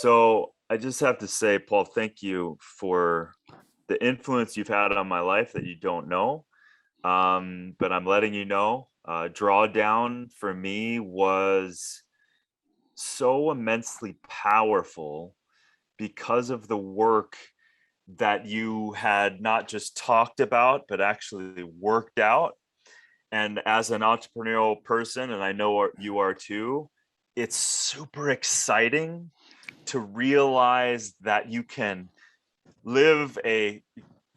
So I just have to say, Paul, thank you for the influence you've had on my life that you don't know. But I'm letting you know, Drawdown for me was so immensely powerful because of the work that you had not just talked about, but actually worked out. And as an entrepreneurial person, and I know you are too, it's super exciting to realize that you can live a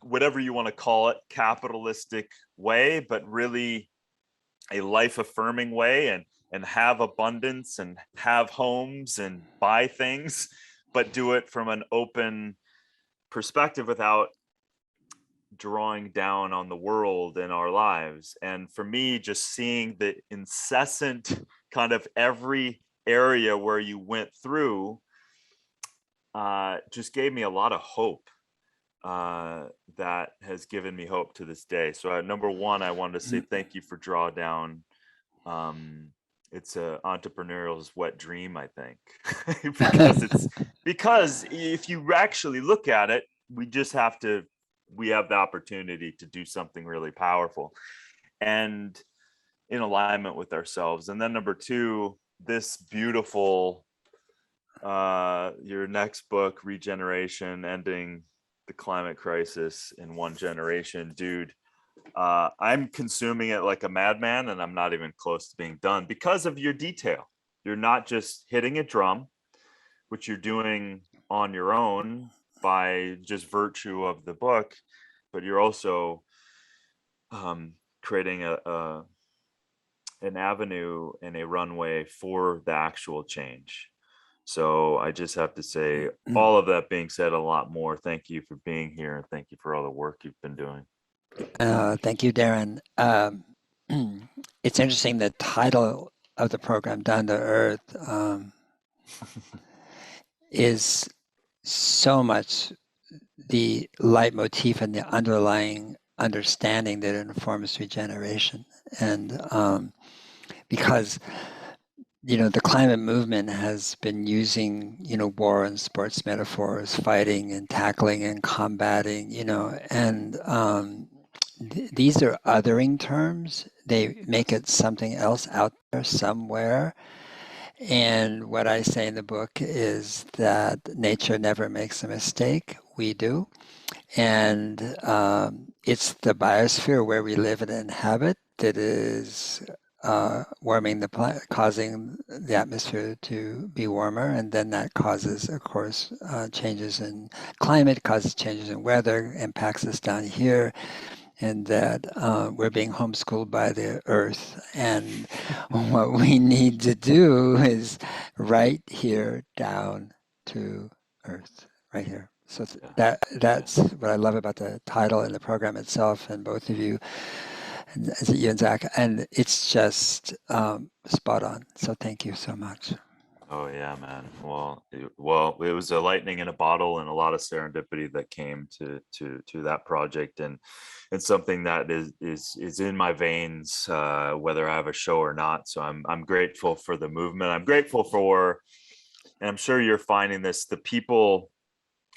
whatever you want to call it capitalistic way, but really a life affirming way, and have abundance and have homes and buy things, but do it from an open perspective without drawing down on the world and our lives. And for me, just seeing the incessant kind of every area where you went through just gave me a lot of hope, that has given me hope to this day. So number one, I wanted to say thank you for Drawdown. Um, it's a entrepreneurial's wet dream, I think, because if you actually look at it, we have the opportunity to do something really powerful and in alignment with ourselves. And then number two, this beautiful your next book, Regeneration, Ending the Climate Crisis in One Generation. Dude, I'm consuming it like a madman, and I'm not even close to being done because of your detail. You're not just hitting a drum, which you're doing on your own by just virtue of the book, but you're also creating an avenue and a runway for the actual change. So I just have to say, all of that being said, a lot more. Thank you for being here, and thank you for all the work you've been doing. Thank you, Darin. It's interesting, the title of the program, Down to Earth, is so much the leitmotif and the underlying understanding that informs regeneration. And because, the climate movement has been using, war and sports metaphors, fighting and tackling and combating, and these are othering terms. They make it something else out there somewhere. And what I say in the book is that nature never makes a mistake. We do. And it's the biosphere where we live and inhabit that is warming the planet, causing the atmosphere to be warmer. And then that causes, of course, changes in climate, causes changes in weather, impacts us down here. And that we're being homeschooled by the earth. And what we need to do is right here down to earth, right here. So that's what I love about the title and the program itself, and both of you, and you and Zach, and it's just spot on. So thank you so much. Oh yeah, man. It was a lightning in a bottle and a lot of serendipity that came to that project, and it's something that is in my veins, whether I have a show or not. So I'm grateful for the movement. I'm grateful for, and I'm sure you're finding this, the people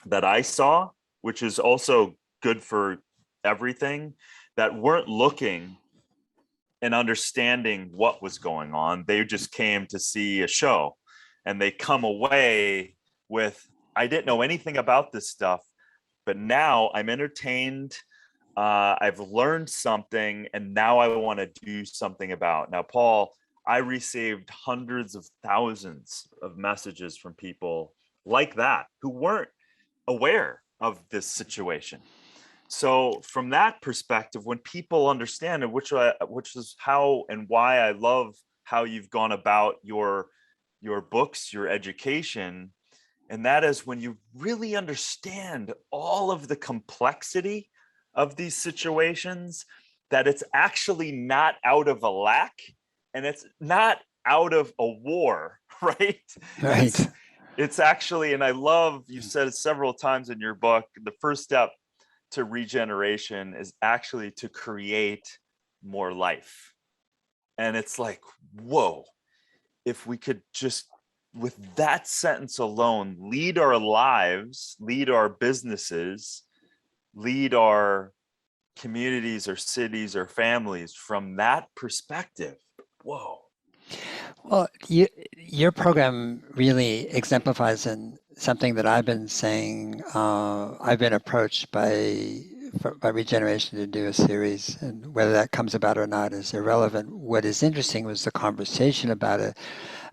that I saw, which is also good for everything, that weren't looking and understanding what was going on. They just came to see a show, and they come away with, I didn't know anything about this stuff, but now I'm entertained. I've learned something, and now I want to do something about. Now, Paul, I received hundreds of thousands of messages from people like that who weren't aware of this situation. So from that perspective, when people understand, and which is how and why I love how you've gone about your books, your education, and that is when you really understand all of the complexity of these situations, that it's actually not out of a lack, and it's not out of a war, right? Right. It's actually, and I love, you said it several times in your book, the first step to regeneration is actually to create more life. And it's like, whoa, if we could just with that sentence alone, lead our lives, lead our businesses, lead our communities or cities or families from that perspective. Whoa. Well, your program really exemplifies in something that I've been saying. I've been approached by Regeneration to do a series, and whether that comes about or not is irrelevant. What is interesting was the conversation about it.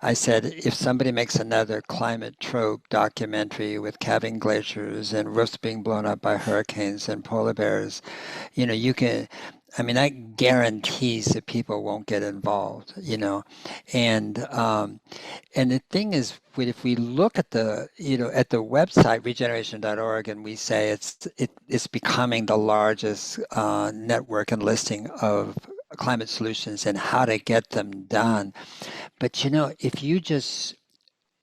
I said, if somebody makes another climate trope documentary with calving glaciers and roofs being blown up by hurricanes and polar bears, you can, I mean, that guarantees that people won't get involved, and the thing is, if we look at at the website regeneration.org, and we say it's becoming the largest network and listing of climate solutions and how to get them done. But if you just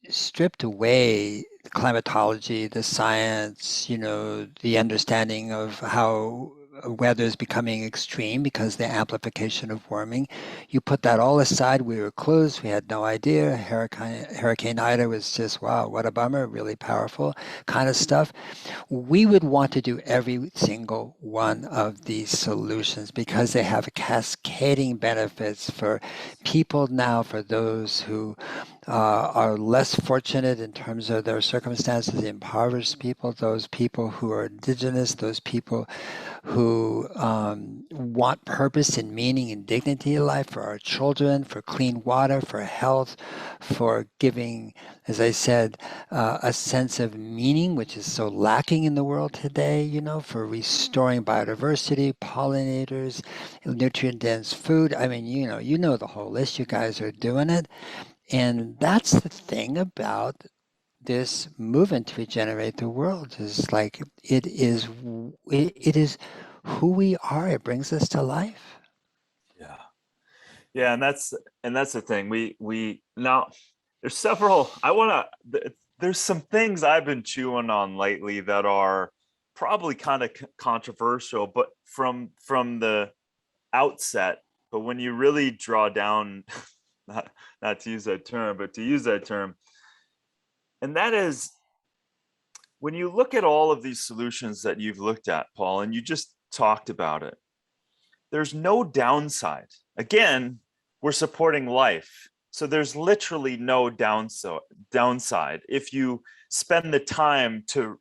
stripped away the climatology, the science, the understanding of how weather is becoming extreme because the amplification of warming. You put that all aside. We were closed. We had no idea. Hurricane Ida was just, wow, what a bummer, really powerful kind of stuff. We would want to do every single one of these solutions because they have cascading benefits for people now, for those who are less fortunate in terms of their circumstances, the impoverished people, those people who are indigenous, those people who want purpose and meaning and dignity in life, for our children, for clean water, for health, for giving, as I said, a sense of meaning, which is so lacking in the world today, for restoring biodiversity, pollinators, nutrient-dense food. I mean, you know the whole list. You guys are doing it. And that's the thing about this movement to regenerate the world, is like it is who we are. It brings us to life. Yeah. Yeah, and that's the thing. We now, there's several, there's some things I've been chewing on lately that are probably kind of controversial, but from the outset. But when you really draw down, not to use that term, but to use that term, and that is, when you look at all of these solutions that you've looked at, Paul, and you just talked about it, there's no downside. Again, we're supporting life. So there's literally no downside if you spend the time to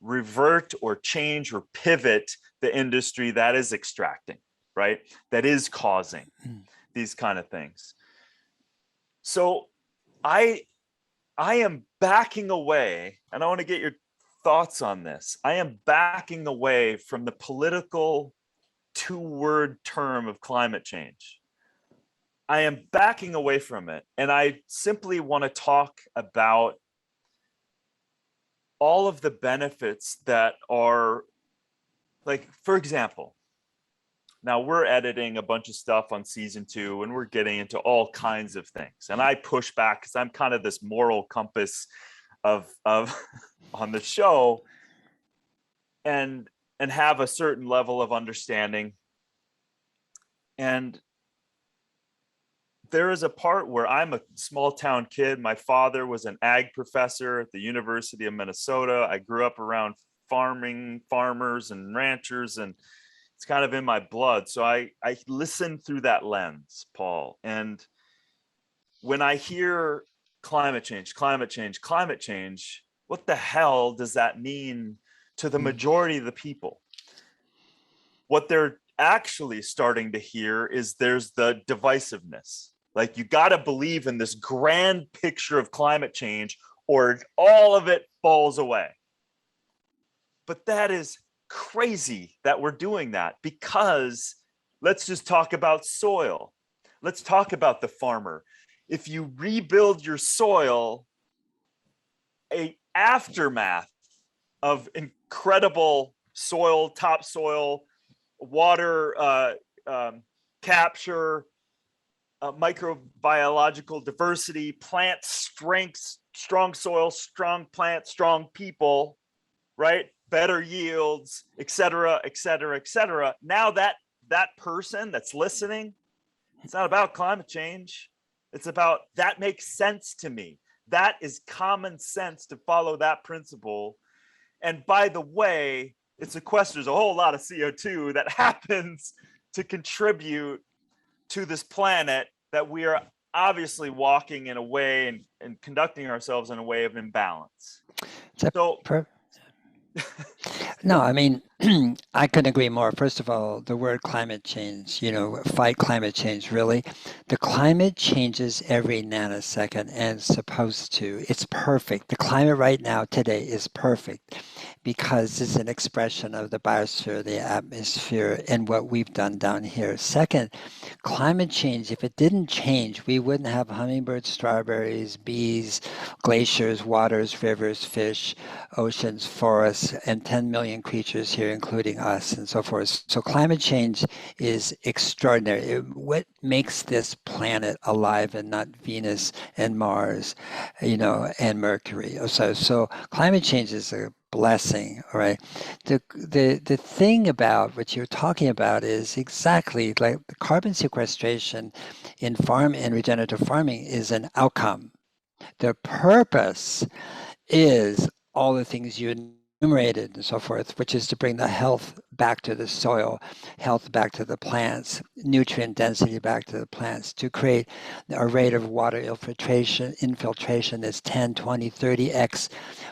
revert or change or pivot the industry that is extracting, right? That is causing these kind of things. So I am backing away, and I want to get your thoughts on this. I am backing away from the political two-word term of climate change. I am backing away from it. And I simply want to talk about all of the benefits that are, like, for example, now we're editing a bunch of stuff on season 2 and we're getting into all kinds of things. And I push back because I'm kind of this moral compass of on the show, and have a certain level of understanding. And there is a part where I'm a small town kid. My father was an ag professor at the University of Minnesota. I grew up around farmers and ranchers, and it's kind of in my blood. So I listen through that lens, Paul. And when I hear climate change, what the hell does that mean to the majority of the people? What they're actually starting to hear is there's the divisiveness. Like, you got to believe in this grand picture of climate change or all of it falls away. But that is crazy that we're doing that, because let's just talk about soil. Let's talk about the farmer. If you rebuild your soil, a aftermath of incredible topsoil, water capture, microbiological diversity, plant strengths, strong soil, strong plants, strong people, right? Better yields, et cetera, et cetera, et cetera. Now that person that's listening, it's not about climate change. It's about, that makes sense to me. that is common sense to follow that principle. And by the way, it sequesters a whole lot of CO2 that happens to contribute to this planet that we are obviously walking in a way and conducting ourselves in a way of imbalance. So no, I mean, I couldn't agree more. First of all, the word climate change, fight climate change, really. The climate changes every nanosecond and it's supposed to. It's perfect. The climate right now, today, is perfect because it's an expression of the biosphere, the atmosphere, and what we've done down here. Second, climate change, if it didn't change, we wouldn't have hummingbirds, strawberries, bees, glaciers, waters, rivers, fish, oceans, forests, and 10 million creatures here, including us, and so forth. So climate change is extraordinary. What makes this planet alive and not Venus and Mars, and Mercury? So climate change is a blessing, all right? The thing about what you're talking about is exactly like the carbon sequestration in farm and regenerative farming is an outcome. The purpose is all the things you enumerated and so forth, which is to bring the health back to the soil, health back to the plants, nutrient density back to the plants, to create a rate of water infiltration that's 10, 20, 30x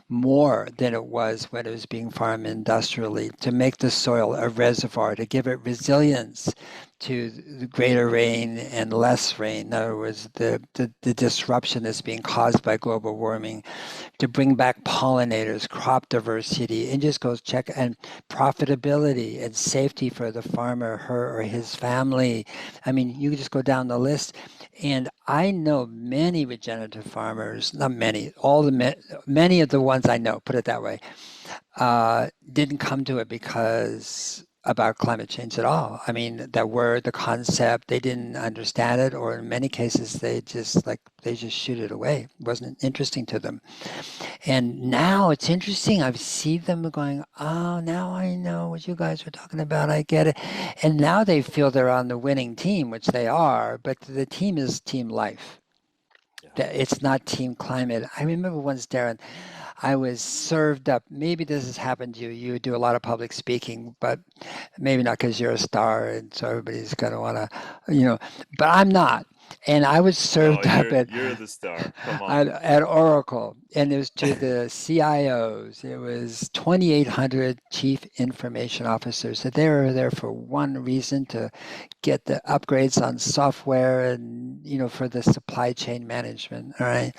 more than it was when it was being farmed industrially, to make the soil a reservoir, to give it resilience to the greater rain and less rain. In other words, the disruption that's being caused by global warming, to bring back pollinators, crop diversity, and just goes check and profitability and safety for the farmer, her or his family. I mean, you just go down the list. And I know many regenerative farmers, not many, many of the ones I know, put it that way, didn't come to it because about climate change at all. I mean, that word, the concept, they didn't understand it, or in many cases, they just shoot it away. It wasn't interesting to them. And now it's interesting. I see them going, oh, now I know what you guys were talking about. I get it. And now they feel they're on the winning team, which they are, but the team is team life. Yeah. It's not team climate. I remember once, Darin, I was served up. Maybe this has happened to you. You do a lot of public speaking, but maybe not because you're a star and so everybody's going to want to, but I'm not. And I was No, served up you're the star. Come on. at Oracle, and it was to the CIOs. It was 2,800 chief information officers. So they were there for one reason, to get the upgrades on software and, for the supply chain management. All right.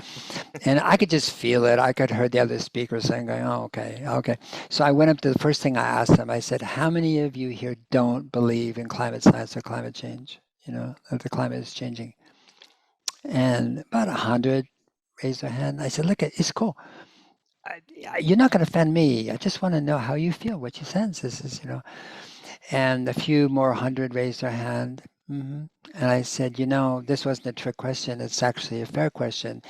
And I could just feel it. I could hear the other speakers saying, oh, okay. So I went up to the first thing I asked them. I said, how many of you here don't believe in climate science or climate change? That the climate is changing. And about 100 raised their hand. I said, look, it's cool. You're not going to offend me. I just want to know how you feel, what you sense. This is, And a few more 100 raised their hand. And I said, this wasn't a trick question. It's actually a fair question.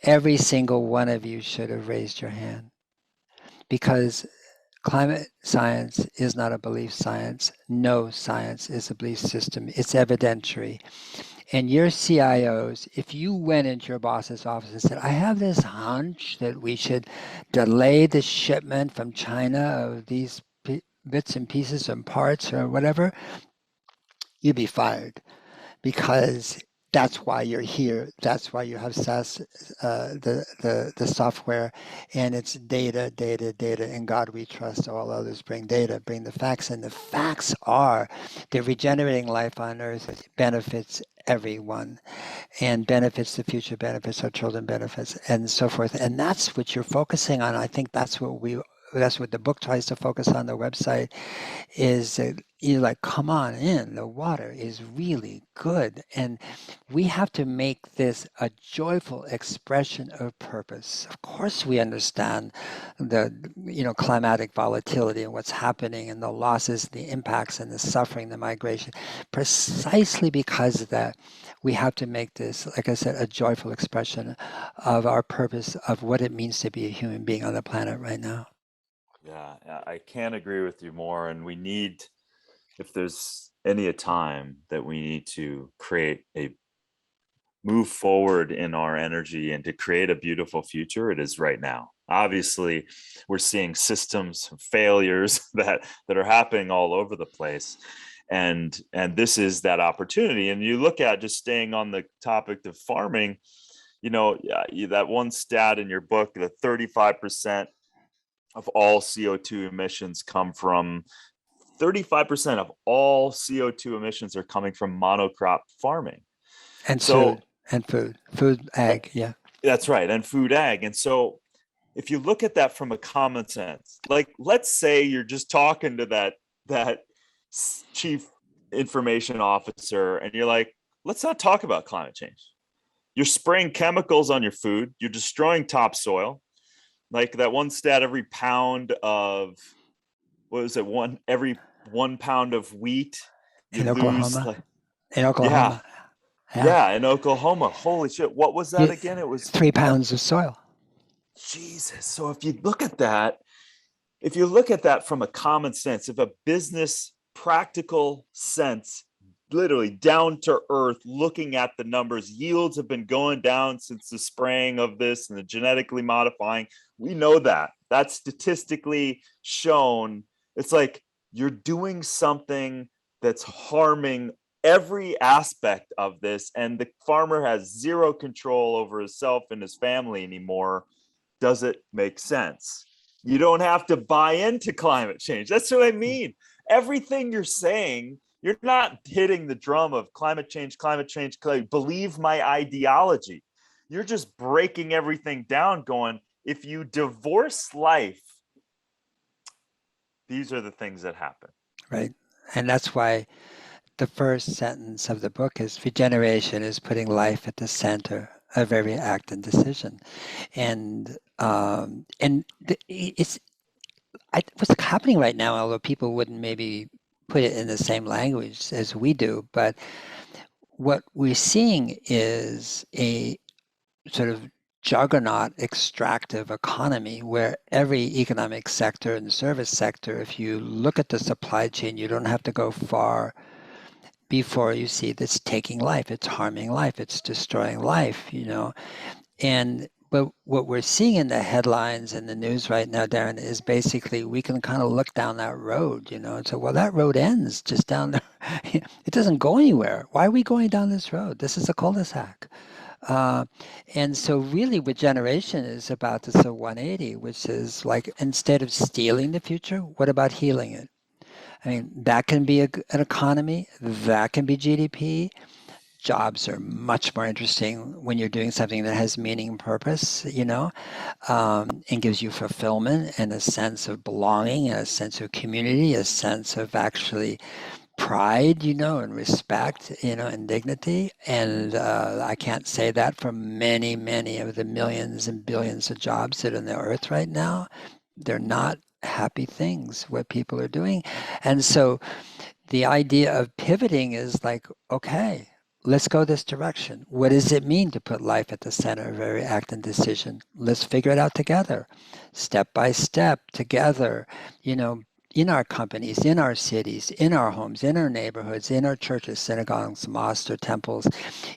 Every single one of you should have raised your hand, because climate science is not a belief science. No science is a belief system. It's evidentiary. And your CIOs, if you went into your boss's office and said, I have this hunch that we should delay the shipment from China of these bits and pieces and parts or whatever, you'd be fired, because that's why you're here. That's why you have SaaS, the software, and it's data, In God we trust. All others bring data, bring the facts, and the facts are the regenerating life on Earth benefits everyone, and benefits the future, benefits our children, benefits, and so forth. And that's what you're focusing on. I think that's what the book tries to focus on. The website is you're like, come on in. The water is really good, and we have to make this a joyful expression of purpose. Of course, we understand the climatic volatility and what's happening, and the losses, the impacts, and the suffering, the migration. Precisely because of that, we have to make this, like I said, a joyful expression of our purpose, of what it means to be a human being on the planet right now. Yeah, I can't agree with you more. And we need, if there's any a time that we need to create a move forward in our energy and to create a beautiful future, it is right now. Obviously, we're seeing systems failures that are happening all over the place. And this is that opportunity. And you look at, just staying on the topic of farming, that one stat in your book, that 35% of all CO2 emissions come from 35% of all CO2 emissions are coming from monocrop farming. And So food, ag, yeah. that's right. And food ag. And so if you look at that from a common sense, like let's say you're just talking to that chief information officer and you're like, let's not talk about climate change. You're spraying chemicals on your food, you're destroying topsoil. Like that one stat, every pound of, what was it, every 1 pound of wheat you In lose, Oklahoma. like, In yeah, Oklahoma. Yeah. yeah, in Oklahoma. Holy shit, what was that again? It was 3 pounds of soil. Jesus. So if you look at that from a common sense, if a business practical sense, literally down to earth, looking at the numbers, yields have been going down since the spraying of this and the genetically modifying. We know that. That's statistically shown. It's like you're doing something that's harming every aspect of this, and the farmer has zero control over himself and his family anymore. Does it make sense? You don't have to buy into climate change. That's what I mean. Everything you're saying, you're not hitting the drum of climate change, believe my ideology. You're just breaking everything down, going, if you divorce life, these are the things that happen. Right. And that's why the first sentence of the book is regeneration is putting life at the center of every act and decision. And it's what's happening right now, although people wouldn't maybe put it in the same language as we do, but what we're seeing is a sort of juggernaut extractive economy where every economic sector and service sector, if you look at the supply chain, you don't have to go far before you see that's taking life, it's harming life, it's destroying life, but what we're seeing in the headlines and the news right now, Darin, is basically we can kind of look down that road, and say, well, that road ends just down there. It doesn't go anywhere. Why are we going down this road? This is a cul-de-sac. And so really regeneration is about this 180, which is like, instead of stealing the future, what about healing it? I mean, that can be an economy, that can be GDP. Jobs are much more interesting when you're doing something that has meaning and purpose, and gives you fulfillment and a sense of belonging, and a sense of community, a sense of actually pride, and respect, and dignity. And I can't say that for many, many of the millions and billions of jobs that are on the earth right now. They're not happy things, what people are doing. And so the idea of pivoting is like, okay, let's go this direction. What does it mean to put life at the center of every act and decision? Let's figure it out together, step by step, together, in our companies, in our cities, in our homes, in our neighborhoods, in our churches, synagogues, mosques, or temples,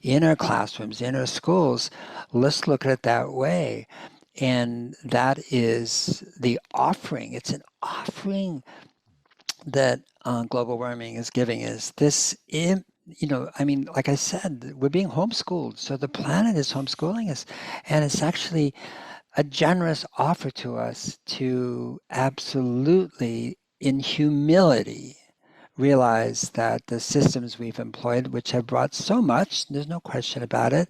in our classrooms, in our schools. Let's look at it that way. And that is the offering. It's an offering that global warming is giving us. Like I said, we're being homeschooled. So the planet is homeschooling us. And it's actually a generous offer to us to absolutely, in humility, realize that the systems we've employed, which have brought so much, there's no question about it,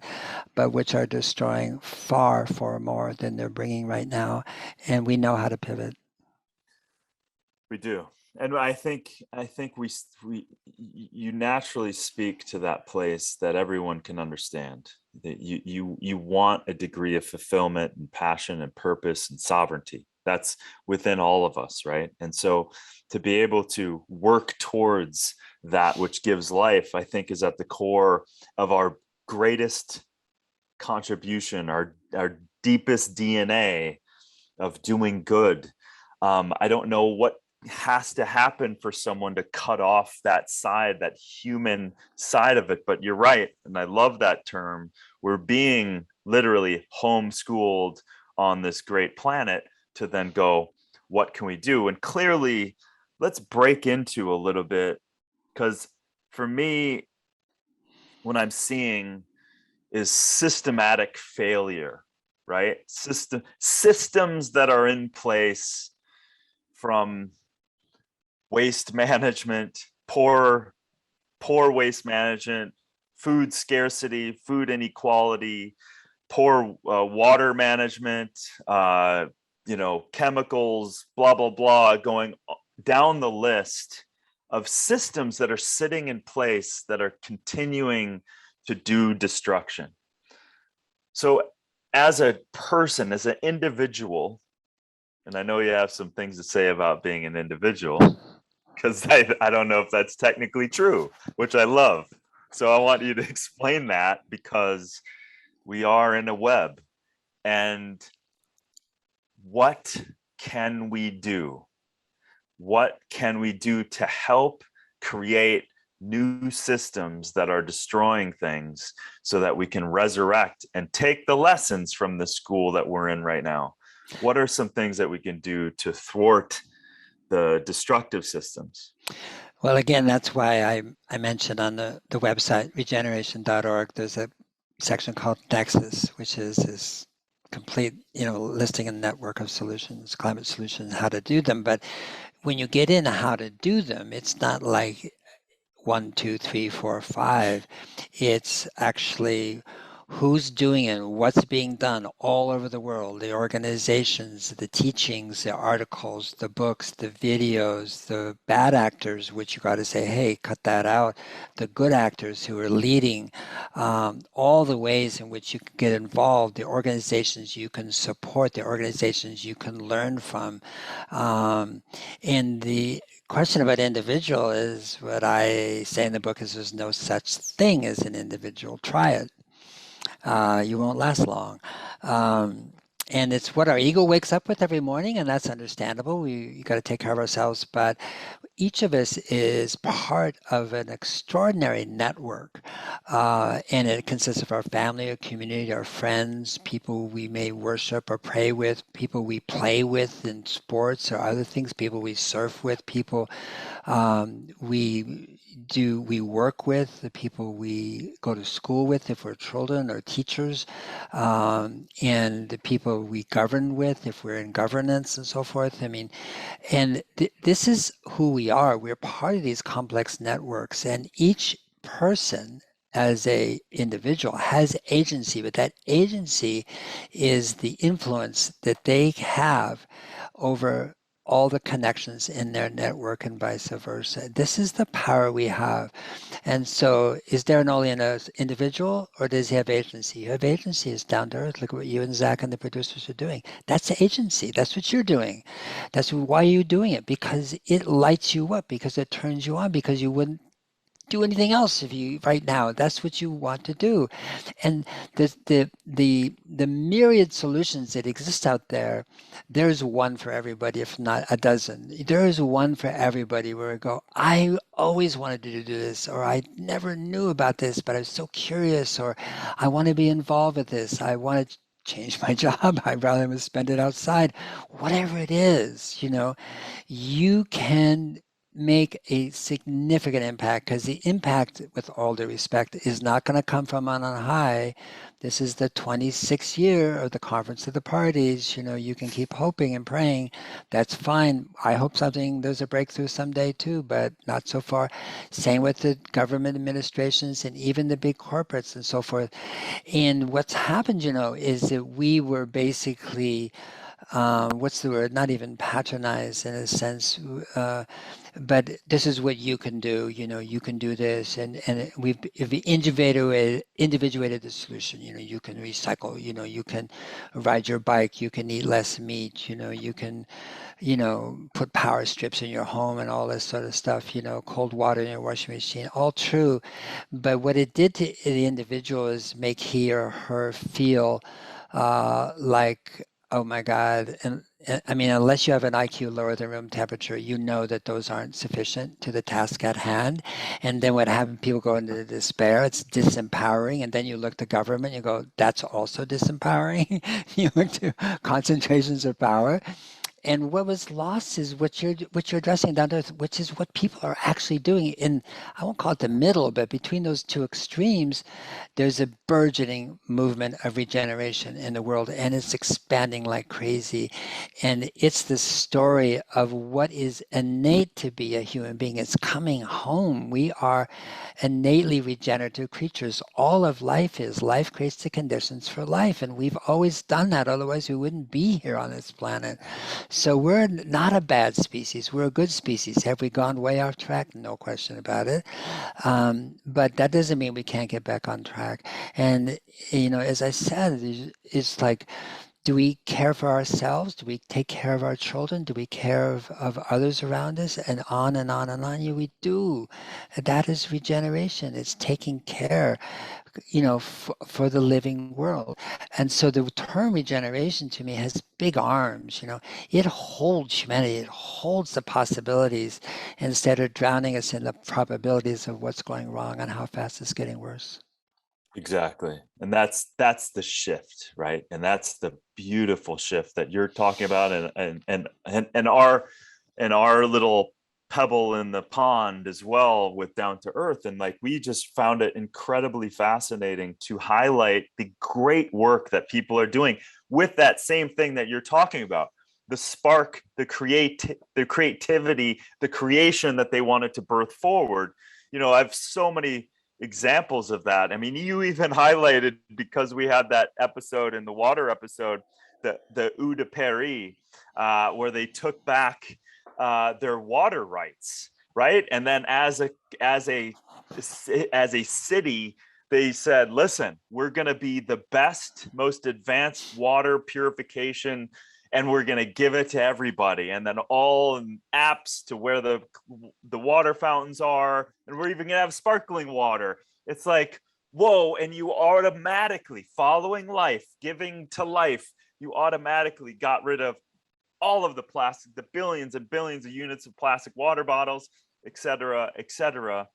but which are destroying far, far more than they're bringing right now. And we know how to pivot. We do. And I think you naturally speak to that place that everyone can understand, that you want a degree of fulfillment and passion and purpose and sovereignty. That's within all of us, right? And so to be able to work towards that which gives life, I think, is at the core of our greatest contribution, our deepest DNA of doing good. I don't know what has to happen for someone to cut off that side, that human side of it. But you're right, and I love that term. We're being literally homeschooled on this great planet to then go, what can we do? And clearly, let's break into a little bit, because for me, what I'm seeing is systematic failure, right? Systems that are in place, from waste management, poor waste management, food scarcity, food inequality, poor water management, chemicals, blah blah blah, going down the list of systems that are sitting in place that are continuing to do destruction. So as a person, as an individual, and I know you have some things to say about being an individual, because I don't know if that's technically true, which I love. So I want you to explain that, because we are in a web. And what can we do? What can we do to help create new systems that are destroying things, so that we can resurrect and take the lessons from the school that we're in right now? What are some things that we can do to thwart the destructive systems? Well, again, that's why I mentioned on the website, regeneration.org, there's a section called Nexus, which is this complete, listing a network of solutions, climate solutions, how to do them. But when you get into how to do them, it's not like 1, 2, 3, 4, 5. It's actually who's doing it, what's being done all over the world, the organizations, the teachings, the articles, the books, the videos, the bad actors, which you got to say, hey, cut that out, the good actors who are leading, all the ways in which you can get involved, the organizations you can support, the organizations you can learn from. And the question about individual is what I say in the book is there's no such thing as an individual. Try it. You won't last long. And it's what our ego wakes up with every morning, and that's understandable. You got to take care of ourselves, but each of us is part of an extraordinary network, and it consists of our family, our community, our friends, people we may worship or pray with, people we play with in sports or other things, people we surf with, people we work with, the people we go to school with if we're children or teachers, and the people we govern with if we're in governance and so forth. I mean, and this is who we are. We're part of these complex networks, and each person as a individual has agency, but that agency is the influence that they have over all the connections in their network and vice versa. This is the power we have. And so is Darin Olien an individual, or does he have agency? You have agency. It's down to earth. Look at what you and Zach and the producers are doing. That's agency. That's what you're doing. That's why you're doing it, because it lights you up, because it turns you on, because you wouldn't do anything else if you right now. That's what you want to do. And the myriad solutions that exist out there, there's one for everybody, if not a dozen. There is one for everybody where I go, I always wanted to do this, or I never knew about this, but I was so curious, or I want to be involved with this. I want to change my job. I'd rather spend it outside. Whatever it is, you can make a significant impact, because the impact, with all due respect, is not going to come from on high. This is the 26th year of the Conference of the Parties. You can keep hoping and praying. That's fine. I hope there's a breakthrough someday too, but not so far. Same with the government administrations and even the big corporates and so forth. And what's happened, is that we were basically what's the word? Not even patronized in a sense, but this is what you can do. You can do this, and we've individuated the solution. You can recycle. You can ride your bike. You can eat less meat. You can, put power strips in your home and all this sort of stuff. Cold water in your washing machine. All true, but what it did to the individual is make he or her feel like, oh my God, I mean, unless you have an IQ lower than room temperature, you know that those aren't sufficient to the task at hand. And then what happens, people go into despair, it's disempowering. And then you look to government, you go, that's also disempowering. You look to concentrations of power. And what was lost is what you're addressing down there, which is what people are actually doing in, I won't call it the middle, but between those two extremes, there's a burgeoning movement of regeneration in the world, and it's expanding like crazy. And it's the story of what is innate to be a human being. It's coming home. We are innately regenerative creatures. All of life is. Life creates the conditions for life, and we've always done that. Otherwise, we wouldn't be here on this planet. So we're not a bad species. We're a good species. Have we gone way off track? No question about it. But that doesn't mean we can't get back on track. And, as I said, it's like, do we care for ourselves? Do we take care of our children? Do we care of others around us? And on and on and on. Yeah, we do. That is regeneration. It's taking care, for the living world. And so the term regeneration to me has big arms. It holds humanity. It holds the possibilities instead of drowning us in the probabilities of what's going wrong and how fast it's getting worse. Exactly. And that's the shift, right? And that's the beautiful shift that you're talking about, and our little pebble in the pond as well with Down to Earth. And like, we just found it incredibly fascinating to highlight the great work that people are doing with that same thing that you're talking about. The spark, the creativity, the creation that they wanted to birth forward. I have so many examples of that. I mean, you even highlighted, because we had that episode in the water episode, the Eau de Paris, where they took back their water rights, right? And then as a city, they said, listen, we're going to be the best, most advanced water purification, and we're going to give it to everybody. And then all apps to where the water fountains are, and we're even going to have sparkling water. It's like, whoa. And you automatically, following life, giving to life, you automatically got rid of all of the plastic, the billions and billions of units of plastic water bottles, et cetera, et cetera.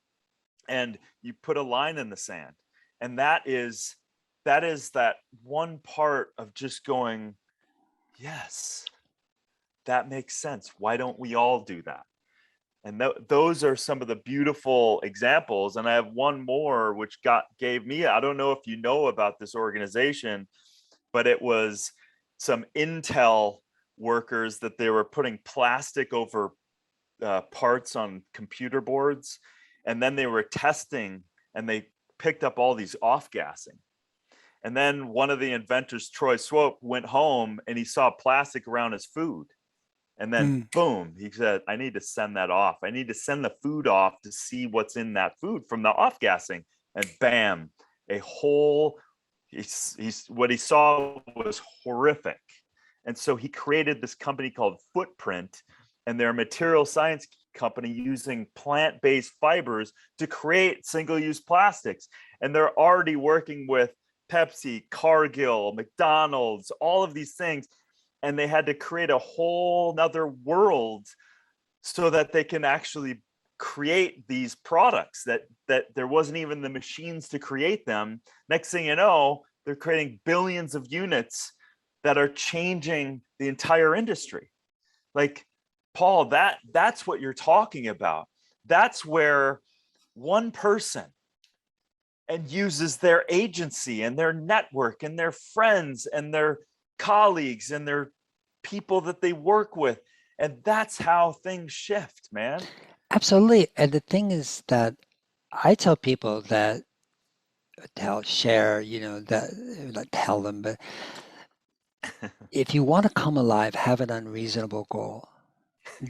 And you put a line in the sand. And that is that one part of just going, yes, that makes sense. Why don't we all do that? And those are some of the beautiful examples. And I have one more, which gave me, I don't know if you know about this organization, but it was some Intel workers that they were putting plastic over parts on computer boards. And then they were testing, and they picked up all these off-gassing. And then one of the inventors, Troy Swope, went home and he saw plastic around his food. And then boom, he said, I need to send that off. I need to send the food off to see what's in that food from the off-gassing. And bam, what he saw was horrific. And so he created this company called Footprint, and they're a material science company using plant-based fibers to create single-use plastics. And they're already working with Pepsi, Cargill, McDonald's, all of these things. And they had to create a whole nother world so that they can actually create these products that there wasn't even the machines to create them. Next thing you know, they're creating billions of units that are changing the entire industry. Like, Paul, that's what you're talking about. That's where one person and uses their agency and their network and their friends and their colleagues and their people that they work with. And that's how things shift, man. Absolutely. And the thing is that I tell people that share, not tell them, but if you want to come alive, have an unreasonable goal.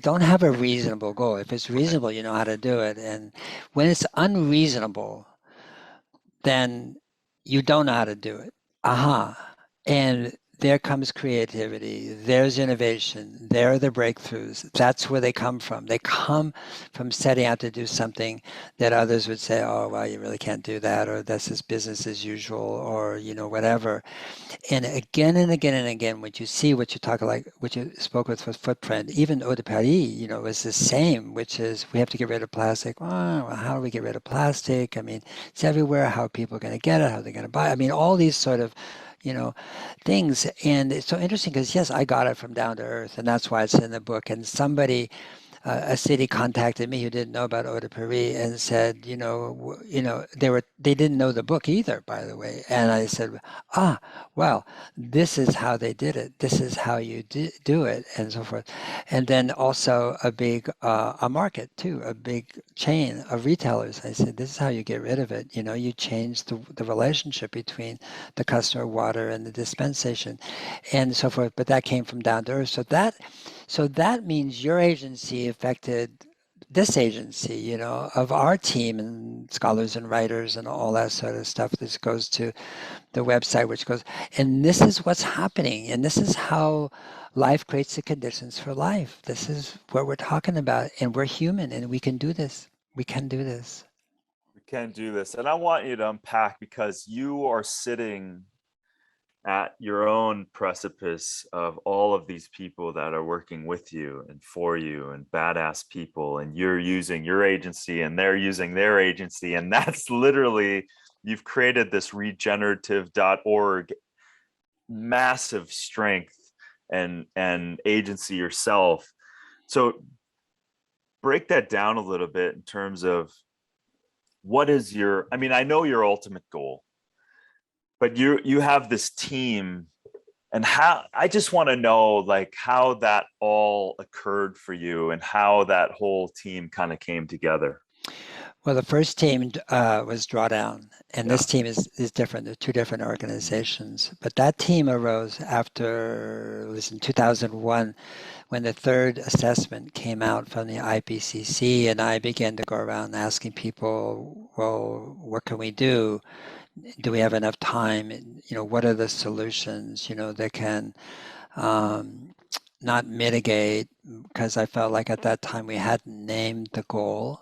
Don't have a reasonable goal. If it's reasonable, you know how to do it. And when it's unreasonable, then you don't know how to do it. Aha. And there comes creativity, there's innovation, there are the breakthroughs. That's where they come from. They come from setting out to do something that others would say, oh, well, you really can't do that, or that's just business as usual, or, whatever. And again and again and again, what you see, what you talk like, what you spoke with footprint, even Eau de Paris, is the same, which is we have to get rid of plastic. Well, how do we get rid of plastic? I mean, it's everywhere. How are people going to get it? How are they going to buy it? I mean, all these sort of, things. And it's so interesting because, yes, I got it from down to earth, and that's why it's in the book. And somebody, a city contacted me who didn't know about Eau de Paris and said, they didn't know the book either, by the way. And I said, well, this is how they did it. This is how you do it, and so forth. And then also a market too, a big chain of retailers. I said, this is how you get rid of it. You change the relationship between the customer water and the dispensation, and so forth. But that came from down to earth. So that means your agency affected this agency, of our team and scholars and writers and all that sort of stuff. This goes to the website, which goes, and this is what's happening. And this is how life creates the conditions for life. This is what we're talking about. And we're human and we can do this. We can do this. We can do this. And I want you to unpack, because you are sitting at your own precipice of all of these people that are working with you and for you, and badass people, and you're using your agency and they're using their agency. And that's literally, you've created this regenerative.org massive strength and agency yourself. So break that down a little bit in terms of what is your, I know your ultimate goal, but you have this team, and how, I just want to know like how that all occurred for you and how that whole team kind of came together. Well, the first team was Drawdown, and this team is different. They're two different organizations. But that team arose after, it was in 2001, when the third assessment came out from the IPCC, and I began to go around asking people, well, what can we do? Do we have enough time? What are the solutions, that can not mitigate? Because I felt like at that time we hadn't named the goal.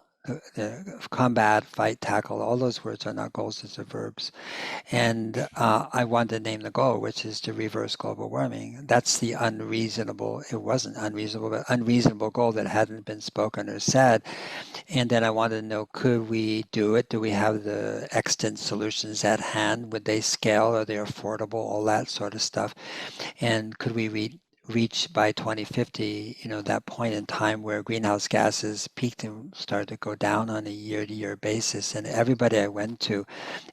Combat, fight, tackle, all those words are not goals, those are verbs. And I wanted to name the goal, which is to reverse global warming. That's the unreasonable, it wasn't unreasonable, but unreasonable goal that hadn't been spoken or said. And then I wanted to know, could we do it? Do we have the extant solutions at hand? Would they scale? Are they affordable? All that sort of stuff. And could we reach by 2050, that point in time where greenhouse gases peaked and started to go down on a year-to-year basis. And everybody I went to,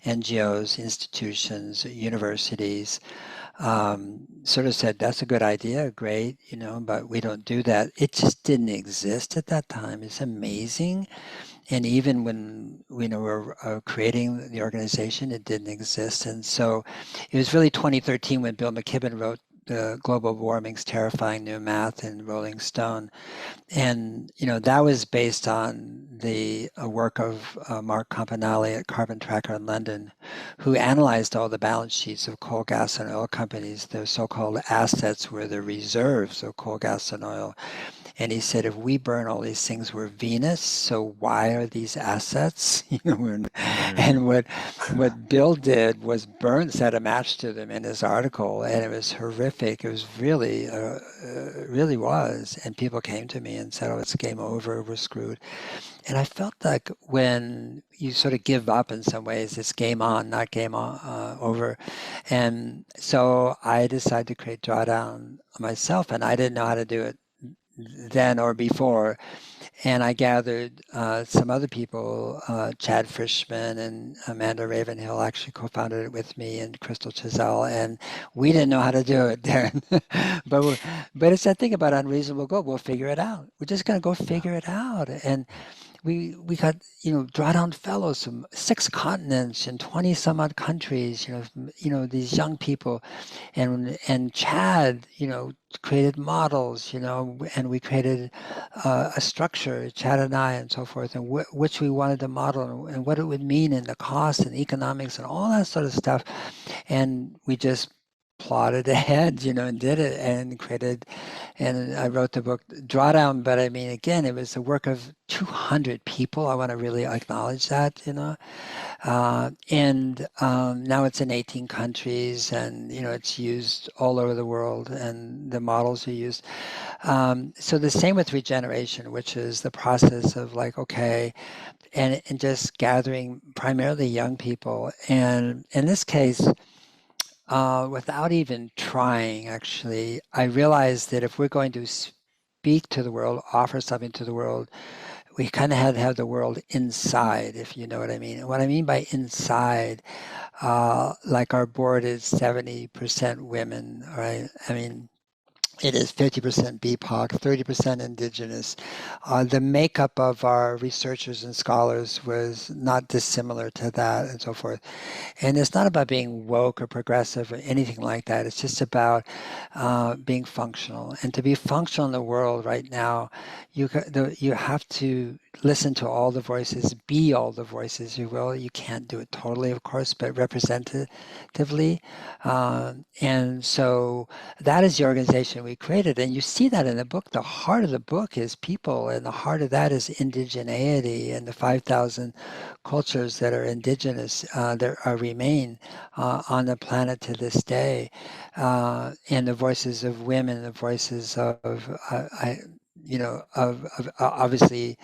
NGOs, institutions, universities, sort of said, that's a good idea, great, but we don't do that. It just didn't exist at that time. It's amazing. And even when we were creating the organization, it didn't exist. And so it was really 2013 when Bill McKibben wrote the Global Warming's Terrifying New Math in Rolling Stone. And, that was based on the work of Mark Campanale at Carbon Tracker in London, who analyzed all the balance sheets of coal, gas, and oil companies. Their so-called assets were the reserves of coal, gas, and oil. And he said, if we burn all these things, we're Venus, so why are these assets? And what Bill did was set a match to them in his article, and it was horrific. It was really, really was. And people came to me and said, oh, it's game over, we're screwed. And I felt like when you sort of give up in some ways, it's game on, not game over. And so I decided to create Drawdown myself, and I didn't know how to do it then or before. And I gathered some other people, Chad Frischman and Amanda Ravenhill actually co-founded it with me, and Crystal Chisel, and we didn't know how to do it, Darin. but it's that thing about unreasonable goal. We'll figure it out. We're just going to go figure it out. And we got, Drawdown fellows from 6 continents and 20 some odd countries, these young people, and Chad, created models, and we created a structure, Chad and I, and so forth, and which we wanted to model, and what it would mean, and the cost and economics and all that sort of stuff. And we just plotted ahead, and did it and created, and I wrote the book Drawdown, but I mean, again, it was the work of 200 people. I want to really acknowledge that, and now it's in 18 countries, and it's used all over the world, and the models are used. So the same with regeneration, which is the process of like, okay, and just gathering primarily young people, and in this case, without even trying, actually, I realized that if we're going to speak to the world, offer something to the world, we kind of had to have the world inside, if you know what I mean. And what I mean by inside, like our board is 70% women, right? I mean, it is 50% BIPOC, 30% indigenous. The makeup of our researchers and scholars was not dissimilar to that and so forth. And it's not about being woke or progressive or anything like that. It's just about being functional. And to be functional in the world right now, you have to listen to all the voices, be all the voices you will. You can't do it totally, of course, but representatively. And so that is the organization we created. And you see that in the book. The heart of the book is people, and the heart of that is indigeneity and the 5,000 cultures that are indigenous that remain on the planet to this day, and the voices of women, the voices of obviously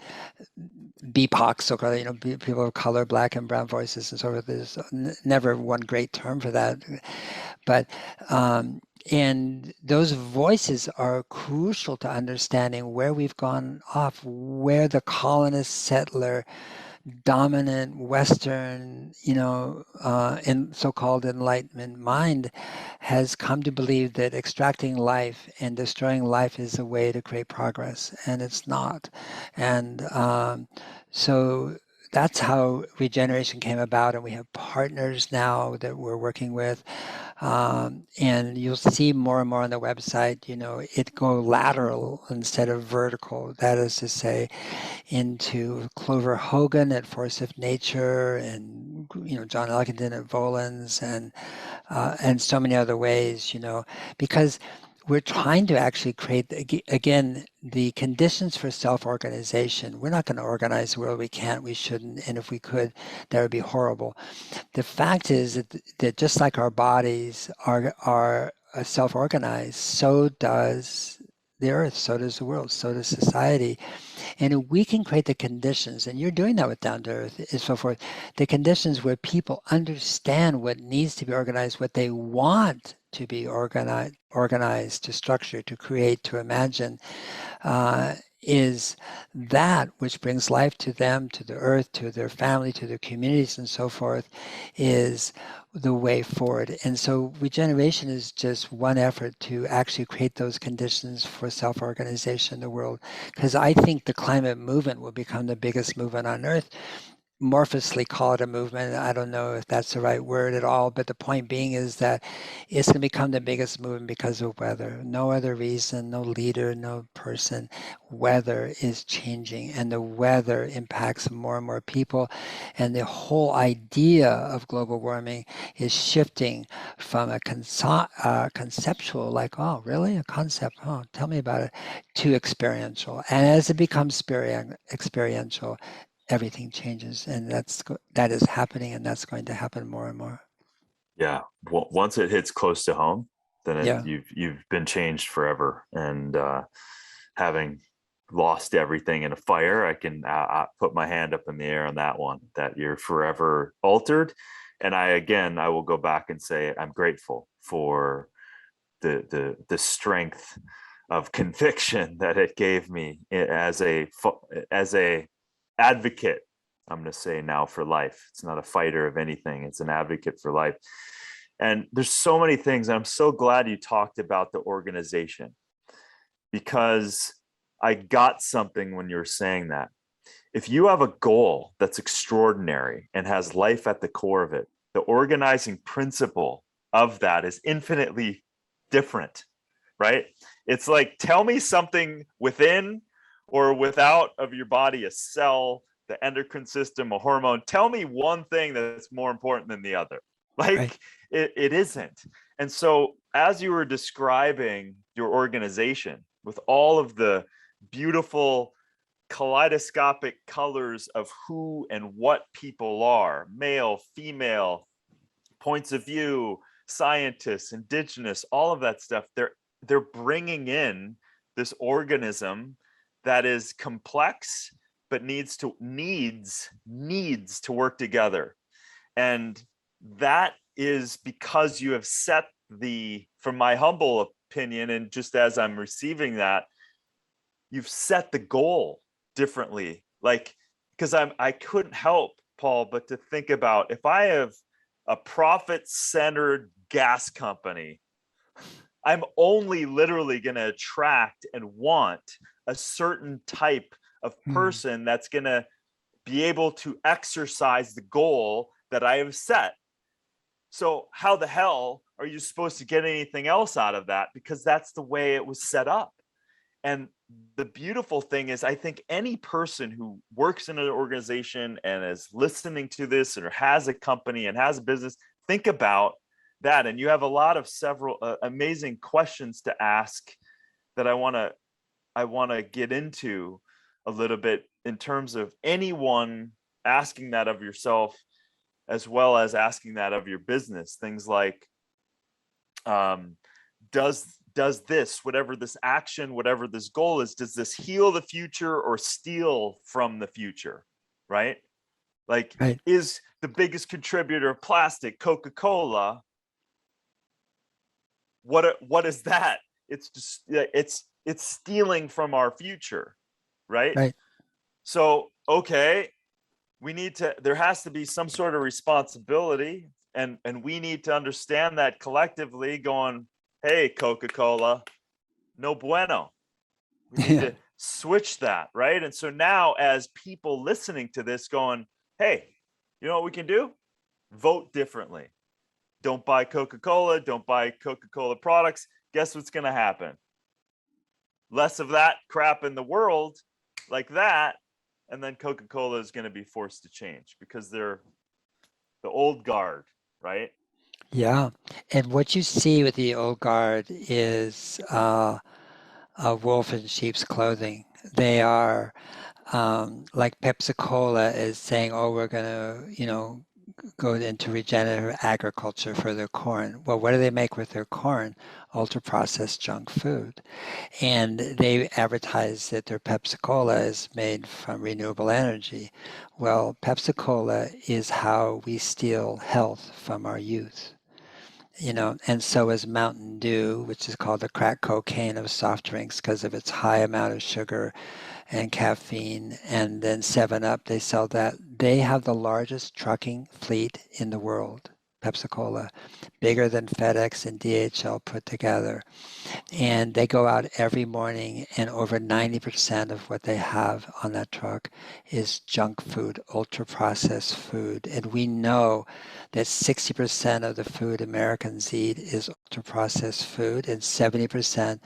BIPOC, so-called, people of color, black and brown voices, and so forth. There's never one great term for that, but and those voices are crucial to understanding where we've gone off, where the colonist settler dominant Western, in so-called Enlightenment mind has come to believe that extracting life and destroying life is a way to create progress, and it's not. And so that's how regeneration came about, and we have partners now that we're working with. And you'll see more and more on the website, it go lateral instead of vertical. That is to say, into Clover Hogan at Force of Nature, and John Elkington at Volans, and so many other ways, because we're trying to actually create, again, the conditions for self-organization. We're not going to organize the world. We can't, we shouldn't, and if we could, that would be horrible. The fact is that just like our bodies are self-organized, so does the earth, so does the world, so does society. And we can create the conditions, and you're doing that with Down to Earth and so forth, the conditions where people understand what needs to be organized, what they want to be organized, to structure, to create, to imagine, is that which brings life to them, to the earth, to their family, to their communities, and so forth, is the way forward. And so regeneration is just one effort to actually create those conditions for self-organization in the world. Because I think the climate movement will become the biggest movement on earth. Morphously call it a movement. I don't know if that's the right word at all, but the point being is that it's going to become the biggest movement because of weather. No other reason, no leader, no person. Weather is changing, and the weather impacts more and more people. And the whole idea of global warming is shifting from a conceptual, like, oh, really? A concept? Oh, tell me about it, to experiential. And as it becomes experiential, everything changes, and that is happening, and that's going to happen more and more. Yeah. Once it hits close to home, then Yeah. you've been changed forever. And having lost everything in a fire, I can put my hand up in the air on that one, that you're forever altered. And I will go back and say I'm grateful for the strength of conviction that it gave me as a advocate. I'm going to say now, for life. It's not a fighter of anything, it's an advocate for life. And there's so many things. I'm so glad you talked about the organization, because I got something when you were saying that. If you have a goal that's extraordinary and has life at the core of it, the organizing principle of that is infinitely different, right? It's like, tell me something within or without of your body, a cell, the endocrine system, a hormone. Tell me one thing that's more important than the other. Right. Like, it isn't. And so as you were describing your organization with all of the beautiful kaleidoscopic colors of who and what people are, male, female, points of view, scientists, indigenous, all of that stuff, they're bringing in this organism that is complex but needs to work together. And that is because you have set from my humble opinion, and just as I'm receiving that, you've set the goal differently. Like, because I couldn't help, Paul, but to think about, if I have a profit-centered gas company, I'm only literally going to attract and want a certain type of person that's going to be able to exercise the goal that I have set. So how the hell are you supposed to get anything else out of that? Because that's the way it was set up. And the beautiful thing is, I think any person who works in an organization and is listening to this, or has a company and has a business, think about that. And you have a lot of several amazing questions to ask that I want to get into a little bit, in terms of anyone asking that of yourself, as well as asking that of your business. Things like, does this, whatever this action, whatever this goal is, does this heal the future or steal from the future, right? Like, Right. is the biggest contributor of plastic Coca-Cola? What is that? It's just, it's stealing from our future, right? Right. So, okay, there has to be some sort of responsibility, and we need to understand that collectively, going, hey, Coca-Cola, no bueno. We need to switch that, right? And so now, as people listening to this going, hey, you know what we can do? Vote differently. Don't buy Coca-Cola, don't buy Coca-Cola products. Guess what's going to happen? Less of that crap in the world like that, and then Coca-Cola is going to be forced to change, because they're the old guard, right? Yeah. And what you see with the old guard is a wolf in sheep's clothing. They are like Pepsi-Cola is saying, oh, we're going to, go into regenerative agriculture for their corn. Well, what do they make with their corn? Ultra-processed junk food. And they advertise that their Pepsi-Cola is made from renewable energy. Well, Pepsi-Cola is how we steal health from our youth. And so is Mountain Dew, which is called the crack cocaine of soft drinks because of its high amount of sugar and caffeine. And then 7-Up, they sell that. They have the largest trucking fleet in the world, Pepsi-Cola, bigger than FedEx and DHL put together. And they go out every morning, and over 90% of what they have on that truck is junk food, ultra-processed food. And we know that 60% of the food Americans eat is ultra-processed food, and 70%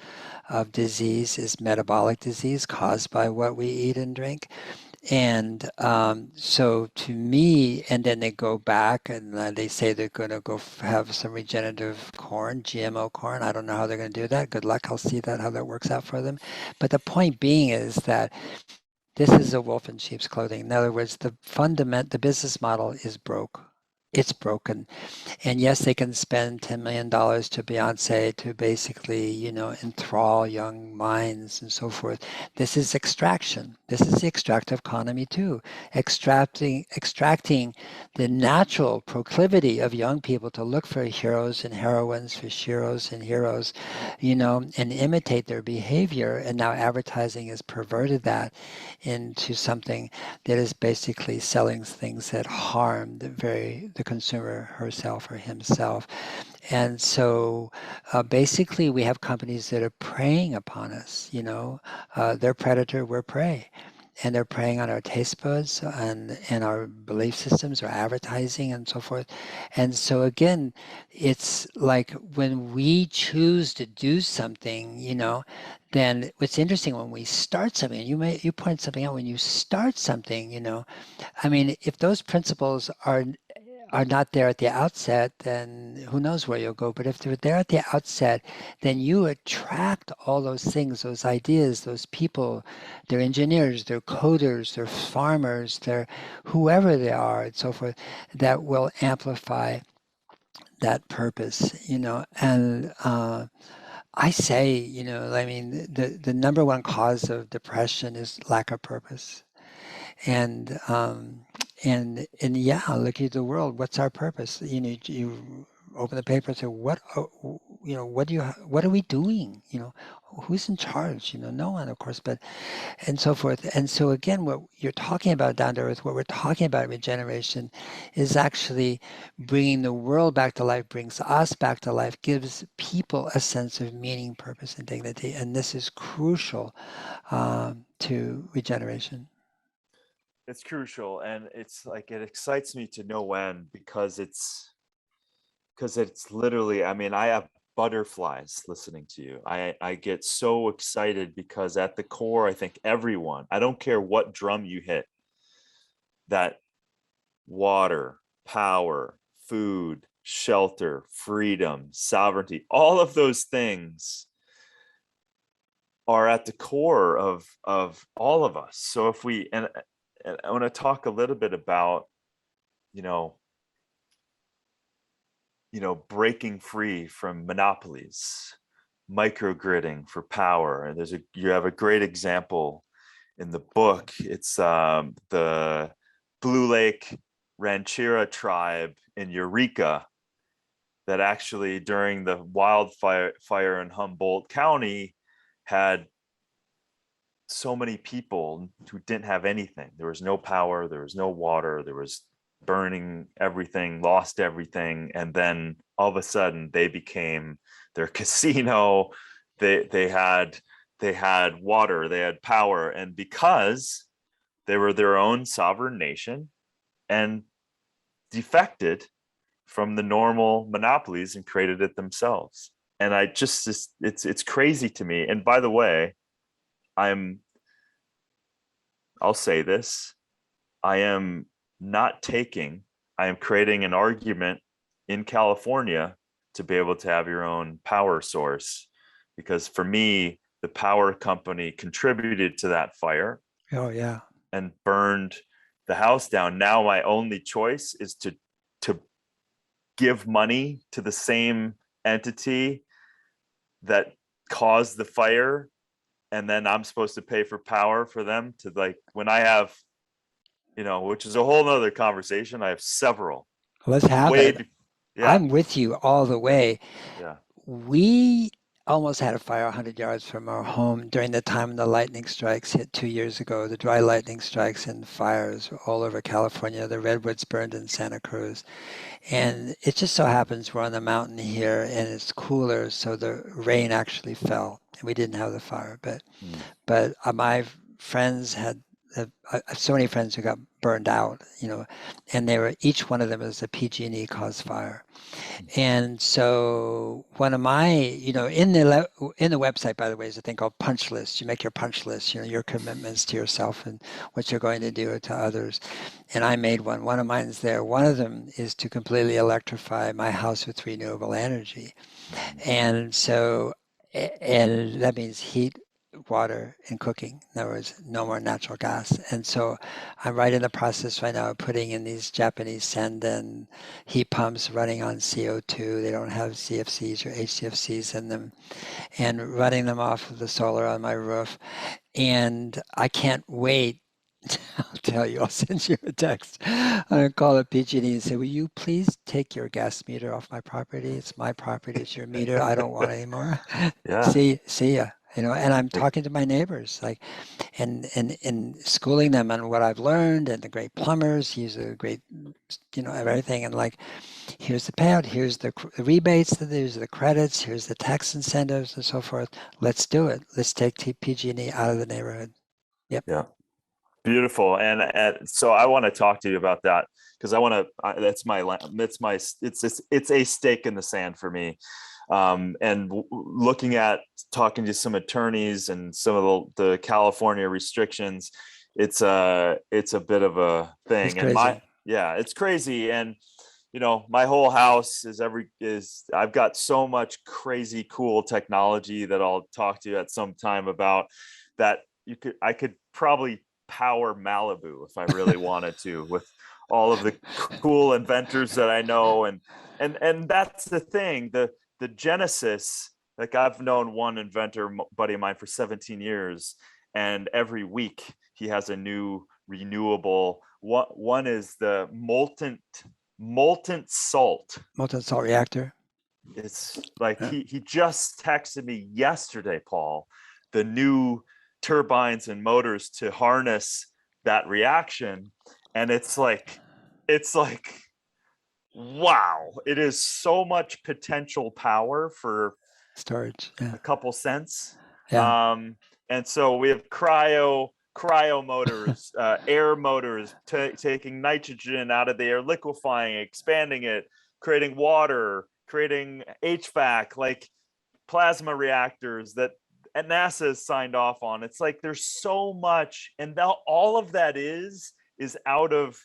of disease is metabolic disease caused by what we eat and drink. And so to me, and then they go back and they say they're going to go have some regenerative corn, GMO corn. I don't know how they're going to do that. Good luck. I'll see how that works out for them. But the point being is that this is a wolf in sheep's clothing. In other words, the business model is broke. It's broken. And yes, they can spend $10 million to Beyonce to basically, enthrall young minds and so forth. This is extraction. This is the extractive economy too. Extracting the natural proclivity of young people to look for heroes and heroines, for sheroes and heroes, and imitate their behavior. And now advertising has perverted that into something that is basically selling things that harm the consumer herself or himself. And so basically we have companies that are preying upon us, they're predator, we're prey. And they're preying on our taste buds and our belief systems, our advertising and so forth. And so again, it's like when we choose to do something, then what's interesting, when we start something, and you point something out, when you start something, I mean, if those principles are not there at the outset, then who knows where you'll go. But if they're there at the outset, then you attract all those things, those ideas, those people, they're engineers, they're coders, they're farmers, they're whoever they are, and so forth, that will amplify that purpose, And I say, I mean, the number one cause of depression is lack of purpose. And yeah, look at the world. What's our purpose? You open the paper and say, what are we doing? Who's in charge? No one, of course, but and so forth. And so again, what you're talking about down to earth, what we're talking about regeneration, is actually bringing the world back to life, brings us back to life, gives people a sense of meaning, purpose, and dignity. And this is crucial to regeneration. It's crucial, and it's like it excites me to no end because it's literally, I mean, I have butterflies listening to you. I get so excited because at the core, I think everyone, I don't care what drum you hit, that water, power, food, shelter, freedom, sovereignty, all of those things are at the core of all of us. So if we, and I want to talk a little bit about, you know, breaking free from monopolies, microgridding for power. And you have a great example in the book. It's the Blue Lake Rancheria tribe in Eureka that actually during the wildfire in Humboldt County had so many people who didn't have anything. There was no power, there was no water, there was burning everything, lost everything, and then all of a sudden they became their casino. They had water, they had power, and because they were their own sovereign nation and defected from the normal monopolies and created it themselves. And it's crazy to me. And by the way, I'll say this, I am creating an argument in California to be able to have your own power source, because for me, the power company contributed to that fire. Oh yeah. And burned the house down. Now my only choice is to give money to the same entity that caused the fire, and then I'm supposed to pay for power for them to, like, when I have, which is a whole nother conversation. I have several. Let's have it. Yeah. I'm with you all the way. Yeah. We almost had a fire 100 yards from our home during the time the lightning strikes hit 2 years ago, the dry lightning strikes and fires all over California. The redwoods burned in Santa Cruz. And it just so happens we're on the mountain here and it's cooler, so the rain actually fell and we didn't have the fire. But my friends had so many friends who got burned out, and each one of them is a PG&E caused fire. And so one of my, in the website, by the way, is a thing called punch list. You make your punch list, your commitments to yourself and what you're going to do to others. And I made one. One of mine is there. One of them is to completely electrify my house with renewable energy. And so, and that means heat, water, and cooking. In other words, no more natural gas. And so I'm right in the process right now of putting in these Japanese Senden heat pumps running on CO2. They don't have CFCs or HCFCs in them, and running them off of the solar on my roof. And I can't wait. I'll tell you, I'll send you a text. I'm going to call up PG&E and say, will you please take your gas meter off my property? It's my property, it's your meter. I don't want it anymore. Yeah. See ya. And I'm talking to my neighbors, like, and schooling them on what I've learned, and the great plumbers, he's a great, everything. And like, here's the payout, here's the rebates, here's the credits, here's the tax incentives and so forth. Let's do it. Let's take PG&E out of the neighborhood. Yep. Yeah. Beautiful. And so I want to talk to you about that, because it's a stake in the sand for me. And looking at talking to some attorneys and some of the California restrictions, it's a bit of a thing. It's crazy. It's crazy. And my whole house is I've got so much crazy cool technology that I'll talk to you at some time about, that I could probably power Malibu if I really wanted to, with all of the cool inventors that I know. And that's the thing, the genesis. Like, I've known one inventor buddy of mine for 17 years, and every week he has a new renewable. One is the molten salt. Molten salt reactor. It's like Yeah. he just texted me yesterday, Paul, the new turbines and motors to harness that reaction. And it's like wow, it is so much potential power for Storage. Yeah. a couple cents. Yeah. And so we have cryo motors, air motors, taking nitrogen out of the air, liquefying, expanding it, creating water, creating HVAC, like plasma reactors that NASA has signed off on. It's like there's so much, and all of that is out of.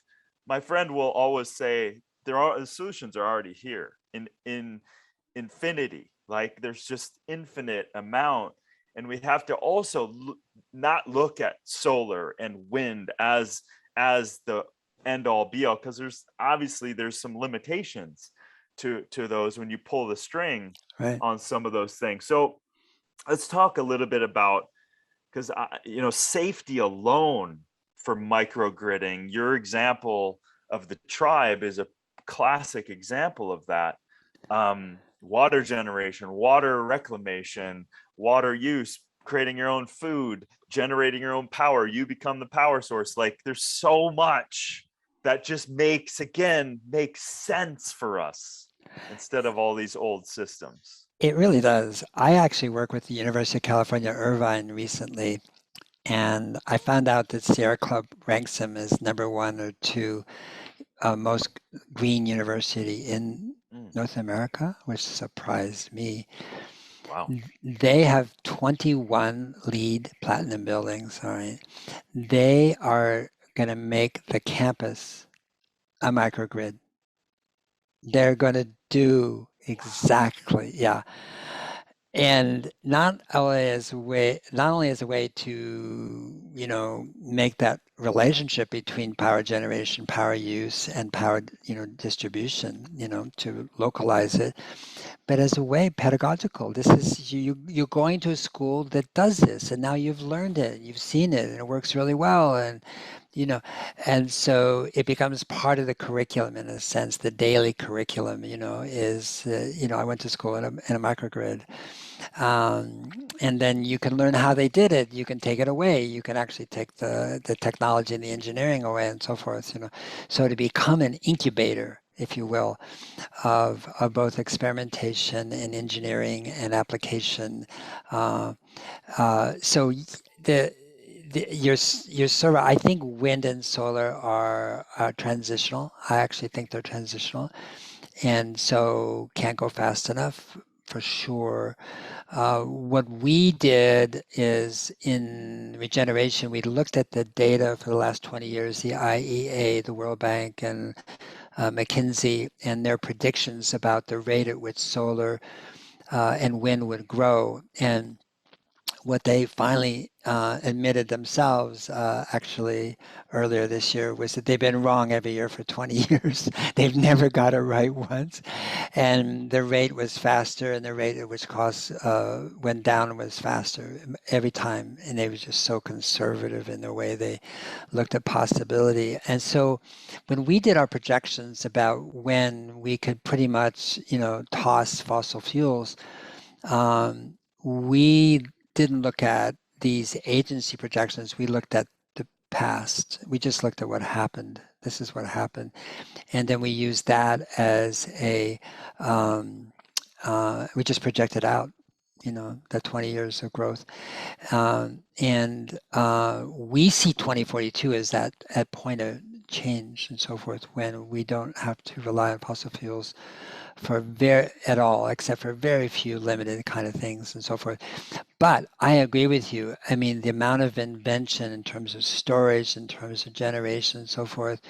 My friend will always say the solutions are already here in infinity. Like, there's just infinite amount, and we have to also not look at solar and wind as the end all be all, because there's some limitations to those when you pull the string Right. on some of those things. So let's talk a little bit about, because safety alone for microgridding. Your example of the tribe is a classic example of that. Water generation, water reclamation, water use, creating your own food, generating your own power. You become the power source. Like, there's so much that just makes sense for us instead of all these old systems. It really does. I actually work with the University of California, Irvine recently, and I found out that Sierra Club ranks them as number 1 or 2 most green university in North America, which surprised me. Wow. They have 21 LEED platinum buildings. All right. They are going to make the campus a microgrid. They're going to do exactly, yeah. And not only as a way to, make that relationship between power generation, power use, and power, distribution, to localize it, but as a way pedagogical. This is you're going to a school that does this, and now you've learned it, you've seen it, and it works really well, and so it becomes part of the curriculum in a sense. The daily curriculum, is I went to school in a microgrid. And then you can learn how they did it. You can take it away. You can actually take the technology and the engineering away, and so forth. So to become an incubator, if you will, of both experimentation and engineering and application. So you're so right. I think wind and solar are transitional. I actually think they're transitional, and so can't go fast enough for sure. What we did is, in Regeneration, we looked at the data for the last 20 years, the IEA, the World Bank, and McKinsey, and their predictions about the rate at which solar and wind would grow. And what they finally admitted themselves, actually earlier this year, was that they've been wrong every year for 20 years. They've never got it right once. And the rate was faster, and the rate at which costs went down was faster every time. And they were just so conservative in the way they looked at possibility. And so when we did our projections about when we could pretty much, toss fossil fuels, we didn't look at these agency projections. We looked at the past. We just looked at what happened. This is what happened. And then we used that as we just projected out, the 20 years of growth. And we see 2042 as that at point of change and so forth, when we don't have to rely on fossil fuels at all, except for very few limited kind of things and so forth. But I agree with you. I mean, the amount of invention in terms of storage, in terms of generation and so forth,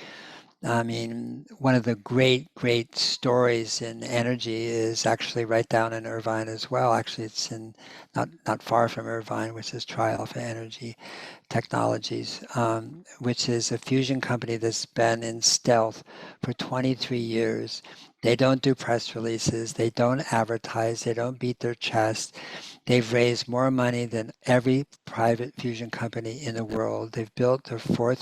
I mean, one of the great stories in energy is actually right down in Irvine as well. Actually, it's in not far from Irvine, which is Tri-Alpha Energy Technologies, which is a fusion company that's been in stealth for 23 years. They don't do press releases. They don't advertise. They don't beat their chest. They've raised more money than every private fusion company in the world. They've built their four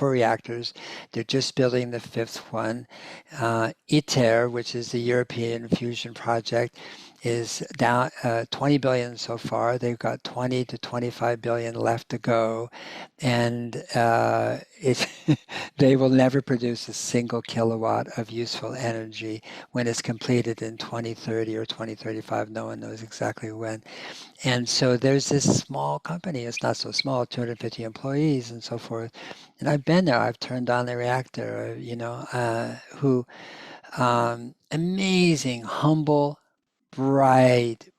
reactors. They're just building the fifth one. ITER, which is the European Fusion Project, is down 20 billion so far. They've got 20 to 25 billion left to go, and they will never produce a single kilowatt of useful energy when it's completed in 2030 or 2035. No one knows exactly when. And so there's this small company. It's not so small, 250 employees and so forth. And I've been there. I've turned on the reactor. Who amazing, humble, bright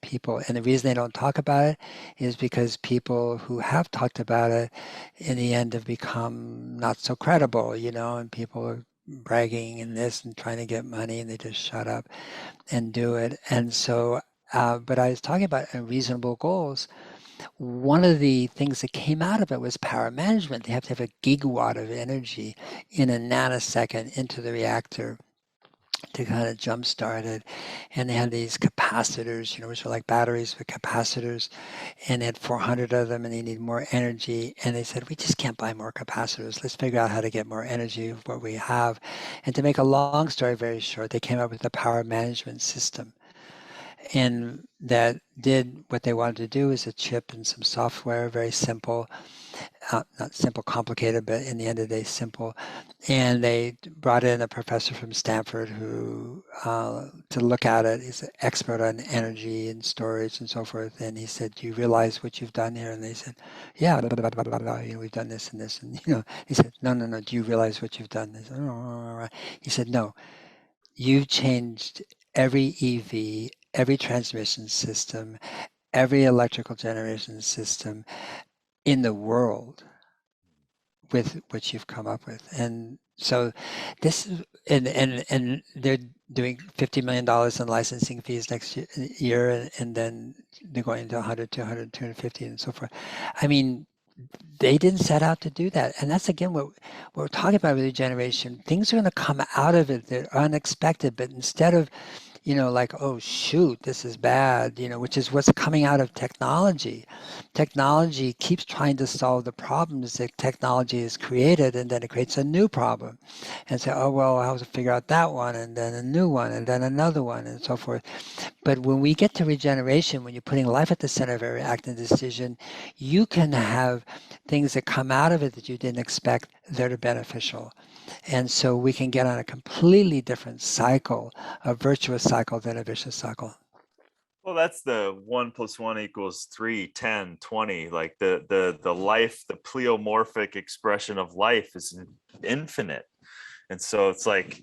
people. And the reason they don't talk about it is because people who have talked about it in the end have become not so credible, and people are bragging and this and trying to get money, and they just shut up and do it. And so, but I was talking about unreasonable goals. One of the things that came out of it was power management. They have to have a gigawatt of energy in a nanosecond into the reactor to kind of jumpstart it. And they had these capacitors, which are like batteries with capacitors, and they had 400 of them, and they need more energy. And they said, we just can't buy more capacitors. Let's figure out how to get more energy of what we have. And to make a long story very short, they came up with a power management system. And that did what they wanted to do, is a chip and some software, very simple, not simple, complicated, but in the end of the day, simple. And they brought in a professor from Stanford who to look at it. He's an expert on energy and storage and so forth. And he said, "Do you realize what you've done here?" And they said, "Yeah, blah, blah, blah, blah, blah, we've done this and this." And he said, "No. Do you realize what you've done?" They said, "Oh." He said, "No, you've changed every EV, every transmission system, every electrical generation system in the world with what you've come up with." And so this is, and they're doing $50 million in licensing fees next year, and then they're going to 100, 200, 250, and so forth. I mean, they didn't set out to do that. And that's, again, what we're talking about with regeneration. Things are going to come out of it that are unexpected, but instead of, like, oh, shoot, this is bad, which is what's coming out of technology. Technology keeps trying to solve the problems that technology has created, and then it creates a new problem. And say, oh, well, I have to figure out that one, and then a new one, and then another one, and so forth. But when we get to regeneration, when you're putting life at the center of every act and decision, you can have things that come out of it that you didn't expect that are beneficial. And so we can get on a completely different cycle, a virtuous cycle than a vicious cycle. Well, that's the 1 + 1 = 3, 10, 20. Like the life, the pleomorphic expression of life is infinite. And so it's like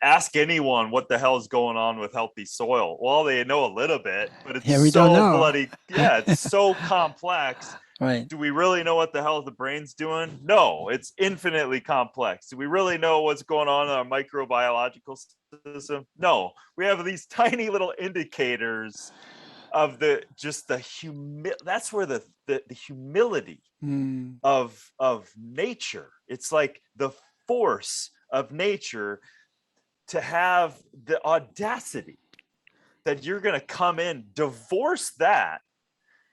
ask anyone what the hell is going on with healthy soil. Well, they know a little bit, but it's we don't so know. it's so complex. Right. Do we really know what the hell the brain's doing? No, it's infinitely complex. Do we really know what's going on in our microbiological system? No, we have these tiny little indicators of that's where the humility of nature. It's like the force of nature to have the audacity that you're going to come in, divorce that,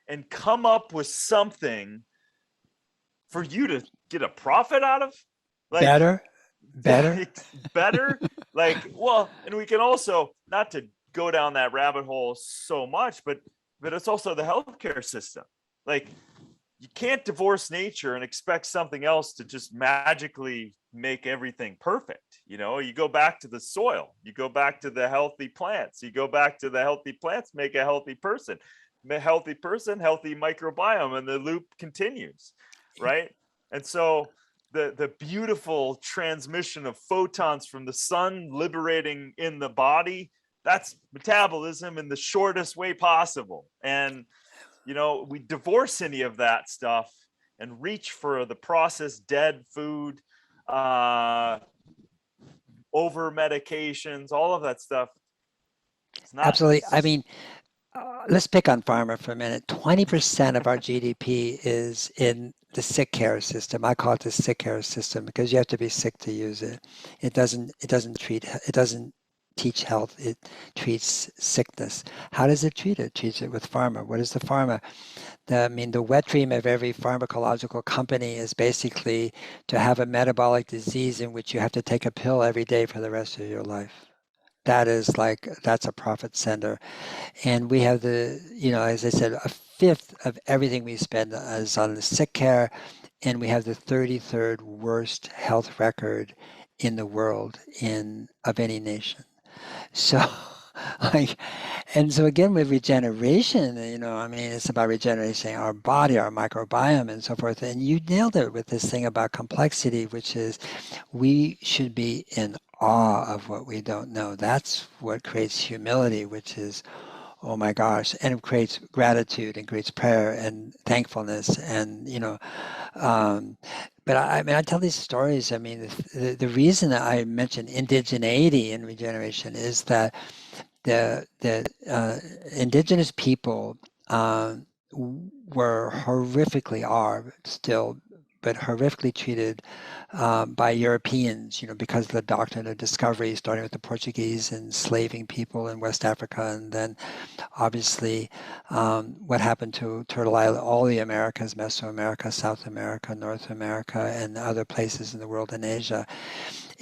and come up with something for you to get a profit out of. Like better. Like, well, and we can also, not to go down that rabbit hole so much, but it's also the healthcare system. Like, you can't divorce nature and expect something else to just magically make everything perfect. You go back to the soil, you go back to the healthy plants, you go back to the healthy plants, make a healthy person, healthy microbiome, and the loop continues, right? And so the beautiful transmission of photons from the sun liberating in the body, that's metabolism in the shortest way possible. And we divorce any of that stuff, and reach for the processed dead food, over medications, all of that stuff. It's not. Absolutely. I mean, let's pick on pharma for a minute. 20% of our GDP is in the sick care system. I call it the sick care system because you have to be sick to use it. It doesn't teach health. It treats sickness. How does it treat it? It treats it with pharma. What is the pharma? The wet dream of every pharmacological company is basically to have a metabolic disease in which you have to take a pill every day for the rest of your life. That's a profit center. And we have as I said, a fifth of everything we spend is on the sick care, and we have the 33rd worst health record in the world of any nation. So, and so again with regeneration, it's about regenerating our body, our microbiome, and so forth. And you nailed it with this thing about complexity, which is we should be in awe of what we don't know. That's what creates humility, which is, oh my gosh, and it creates gratitude and creates prayer and thankfulness. And but I tell these stories. The reason that I mention indigeneity in regeneration is that the indigenous people were are still, but horrifically treated by Europeans, because of the doctrine of discovery, starting with the Portuguese enslaving people in West Africa, and then obviously what happened to Turtle Island, all the Americas, Mesoamerica, South America, North America, and other places in the world in Asia.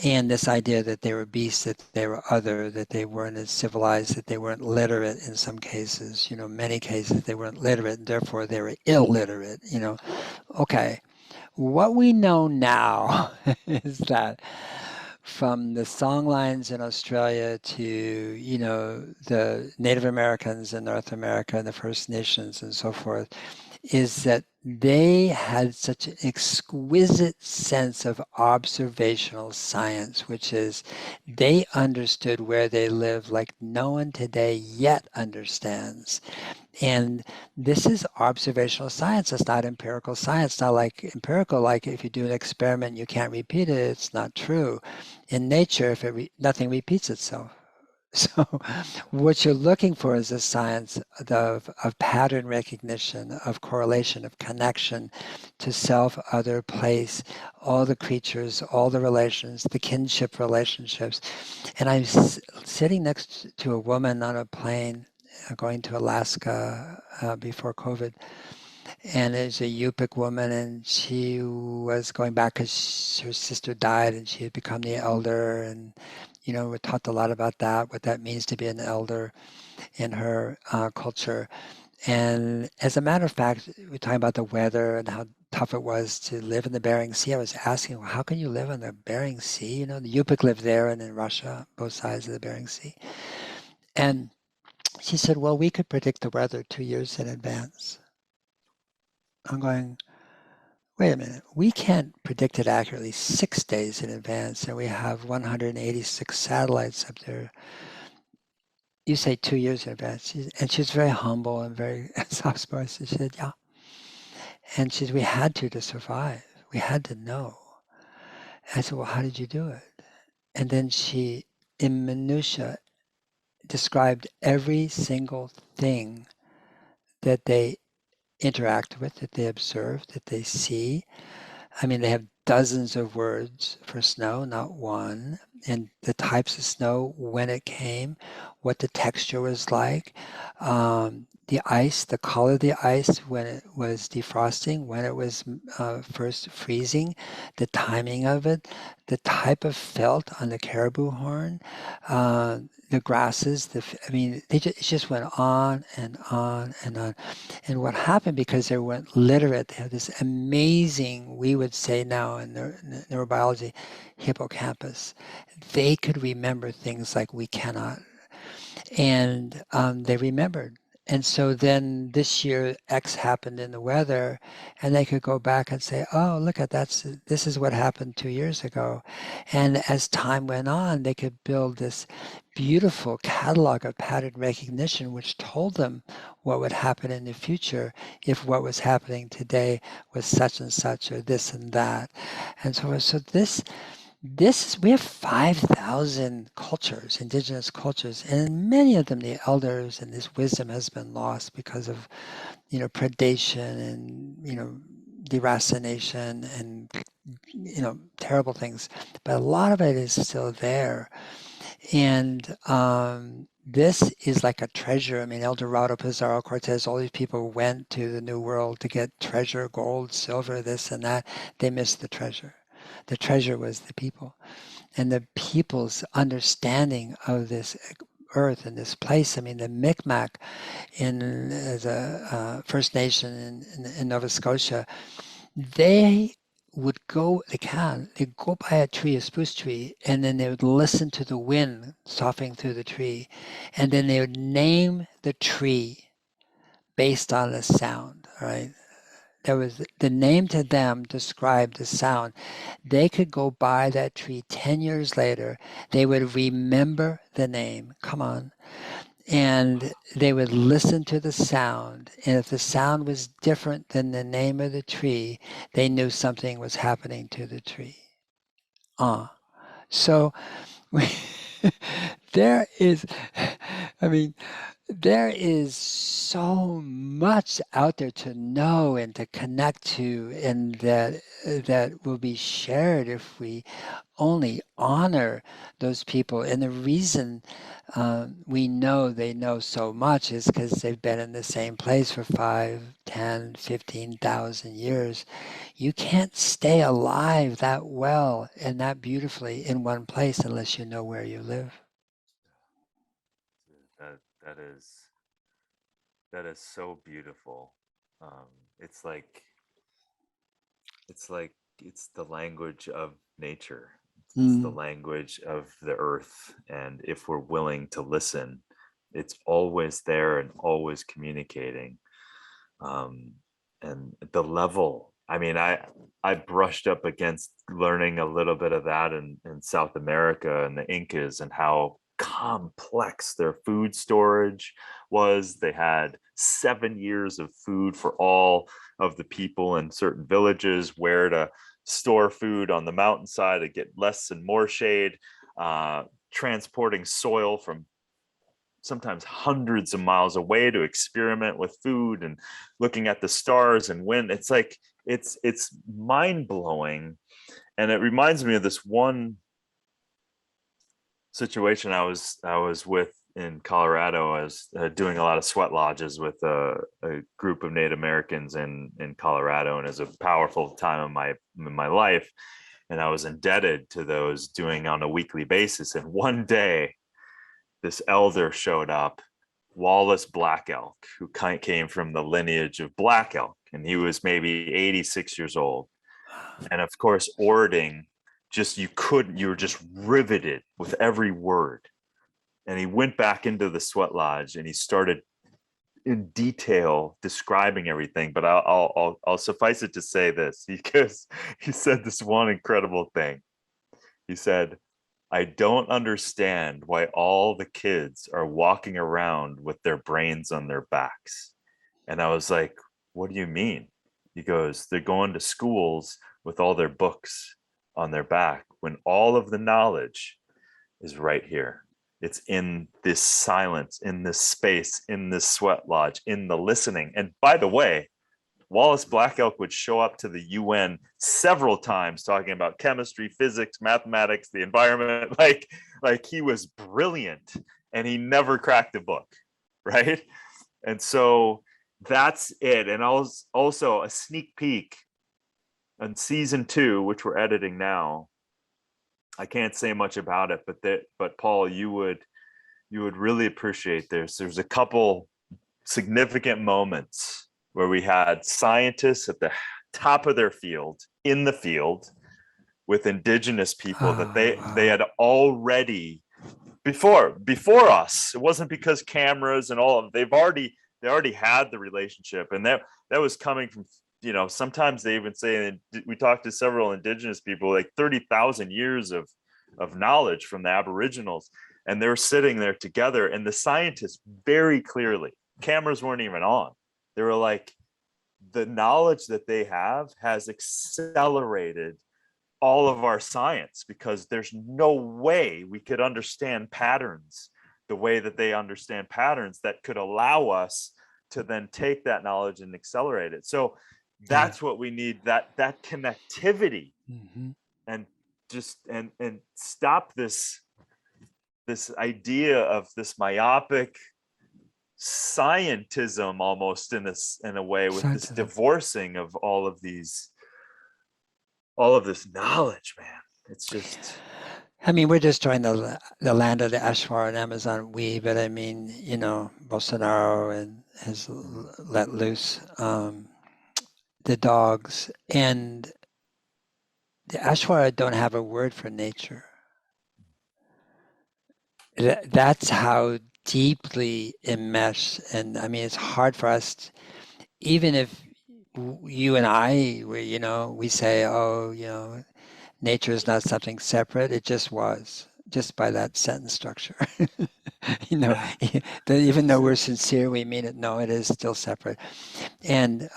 And this idea that they were beasts, that they were other, that they weren't as civilized, that they weren't literate in some cases, many cases they weren't literate, and therefore they were illiterate, Okay, what we know now is that from the songlines in Australia to, the Native Americans in North America and the First Nations and so forth, is that they had such an exquisite sense of observational science, which is they understood where they live like no one today yet understands. And this is observational science. It's not empirical science. It's not like empirical, like if you do an experiment, you can't repeat it. It's not true. In nature, nothing repeats itself. So what you're looking for is a science of pattern recognition, of correlation, of connection to self, other, place, all the creatures, all the relations, the kinship relationships. And I'm sitting next to a woman on a plane going to Alaska before COVID. And it's a Yupik woman, and she was going back because her sister died and she had become the elder. And, we talked a lot about that, what that means to be an elder in her culture. And as a matter of fact, we're talking about the weather and how tough it was to live in the Bering Sea. I was asking, well, how can you live in the Bering Sea? The Yupik lived there and in Russia, both sides of the Bering Sea. And she said, well, we could predict the weather 2 years in advance. I'm going, wait a minute, we can't predict it accurately 6 days in advance, and we have 186 satellites up there. You say 2 years in advance. And she's very humble and very soft-spoken. She said, yeah. And she said, we had to survive. We had to know. And I said, well, how did you do it? And then she, in minutia, described every single thing that they interact with, that they observe, that they see. They have dozens of words for snow, not one, and the types of snow, when it came, what the texture was like, the ice, the color of the ice when it was defrosting, when it was first freezing, the timing of it, the type of felt on the caribou horn, the grasses, it just went on and on and on. And what happened, because they weren't literate, they have this amazing, we would say now in neurobiology, hippocampus. They could remember things like we cannot. And they remembered. And so then this year X happened in the weather, and they could go back and say, oh, look at this is what happened 2 years ago. And as time went on, they could build this beautiful catalog of pattern recognition, which told them what would happen in the future if what was happening today was such and such or this and that. And so we have 5,000 cultures, indigenous cultures, and many of them, the elders and this wisdom has been lost because of, predation and, deracination and, terrible things. But a lot of it is still there. And this is like a treasure. I mean, El Dorado, Pizarro, Cortez, all these people went to the New World to get treasure, gold, silver, this and that. They missed the treasure. The treasure was the people, and the people's understanding of this earth and this place. I mean, the Micmac as a First Nation in Nova Scotia, they would they'd go by a tree, a spruce tree, and then they would listen to the wind soughing through the tree, and then they would name the tree based on the sound, right? There was the name to them described the sound. They could go by that tree 10 years later. They would remember the name. Come on. And they would listen to the sound. And if the sound was different than the name of the tree, they knew something was happening to the tree. So there is, I mean, there is so much out there to know and to connect to, and that will be shared if we only honor those people. And the reason we know they know so much is because they've been in the same place for 5, 10, 15,000 years. You can't stay alive that well and that beautifully in one place unless you know where you live. That is so beautiful. Um, it's like it's the language of nature. It's the language of the earth, and if we're willing to listen, it's always there and always communicating. And the level, I mean, I brushed up against learning a little bit of that in South America and the Incas and how complex their food storage was. They had 7 years of food for all of the people in certain villages, where to store food on the mountainside to get less and more shade, transporting soil from sometimes hundreds of miles away to experiment with food and looking at the stars and wind. It's like it's mind-blowing. And it reminds me of this one situation I was with in Colorado. I was doing a lot of sweat lodges with a group of Native Americans in Colorado, and it's a powerful time in my life. And I was indebted to those doing on a weekly basis. And one day, this elder showed up, Wallace Black Elk, who came from the lineage of Black Elk, and he was maybe 86 years old. And of course, Ording, you were just riveted with every word. And he went back into the sweat lodge and he started in detail describing everything. But I'll suffice it to say this, because he said this one incredible thing. He said, "I don't understand why all the kids are walking around with their brains on their backs." And I was like, "What do you mean?" He goes, "They're going to schools with all their books on their back when all of the knowledge is right here. It's in this silence, in this space, in this sweat lodge, in the listening." And by the way, Wallace Black Elk would show up to the UN several times talking about chemistry, physics, mathematics, the environment. Like he was brilliant, and he never cracked a book, right? And so that's it. And also a sneak peek on season 2, which we're editing now. I can't say much about it, but Paul, you would really appreciate this. There's a couple significant moments where we had scientists at the top of their field, in the field, with indigenous people that they had already before us. It wasn't because cameras and all of, they've already they already had the relationship, and that was coming from, sometimes they even say, and we talked to several indigenous people, like 30,000 years of knowledge from the Aboriginals, and they're sitting there together, and the scientists very clearly, cameras weren't even on, they were like, the knowledge that they have has accelerated all of our science, because there's no way we could understand patterns the way that they understand patterns that could allow us to then take that knowledge and accelerate it. So that's what we need, that connectivity, and just and stop this idea of this myopic scientism, almost in a way, with this divorcing of all of this knowledge, man. It's just, I mean, we're destroying the land of the Ashwar and Amazon. But I mean, Bolsonaro and has let loose the dogs, and the Ashwar don't have a word for nature. That's how deeply enmeshed, and I mean, it's hard for us, even if you and I, we say, nature is not something separate. It just was, just by that sentence structure. Even though we're sincere, we mean it. No, it is still separate. And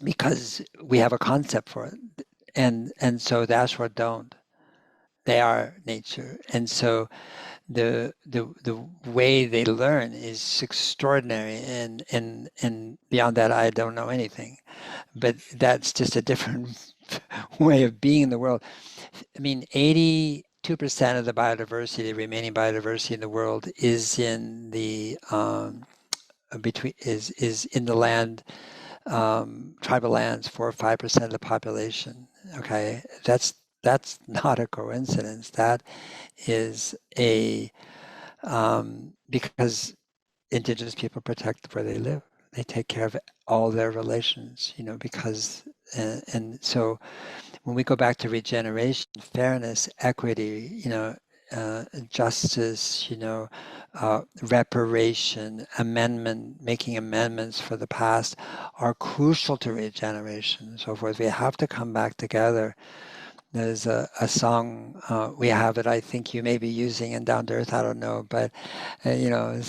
because we have a concept for it. And so the Ashwar don't. They are nature. And so the way they learn is extraordinary. And beyond that, I don't know anything. But that's just a different way of being in the world. I mean, 82% of the biodiversity, remaining biodiversity in the world, is in the is in the land, tribal lands, 4 or 5% of the population. Okay, that's not a coincidence. That is because indigenous people protect where they live. They take care of all their relations, because and so when we go back to regeneration, fairness, equity, justice, reparation, amendment, making amendments for the past are crucial to regeneration and so forth. We have to come back together. There's a song we have that I think you may be using in Down to Earth. I don't know, but yeah.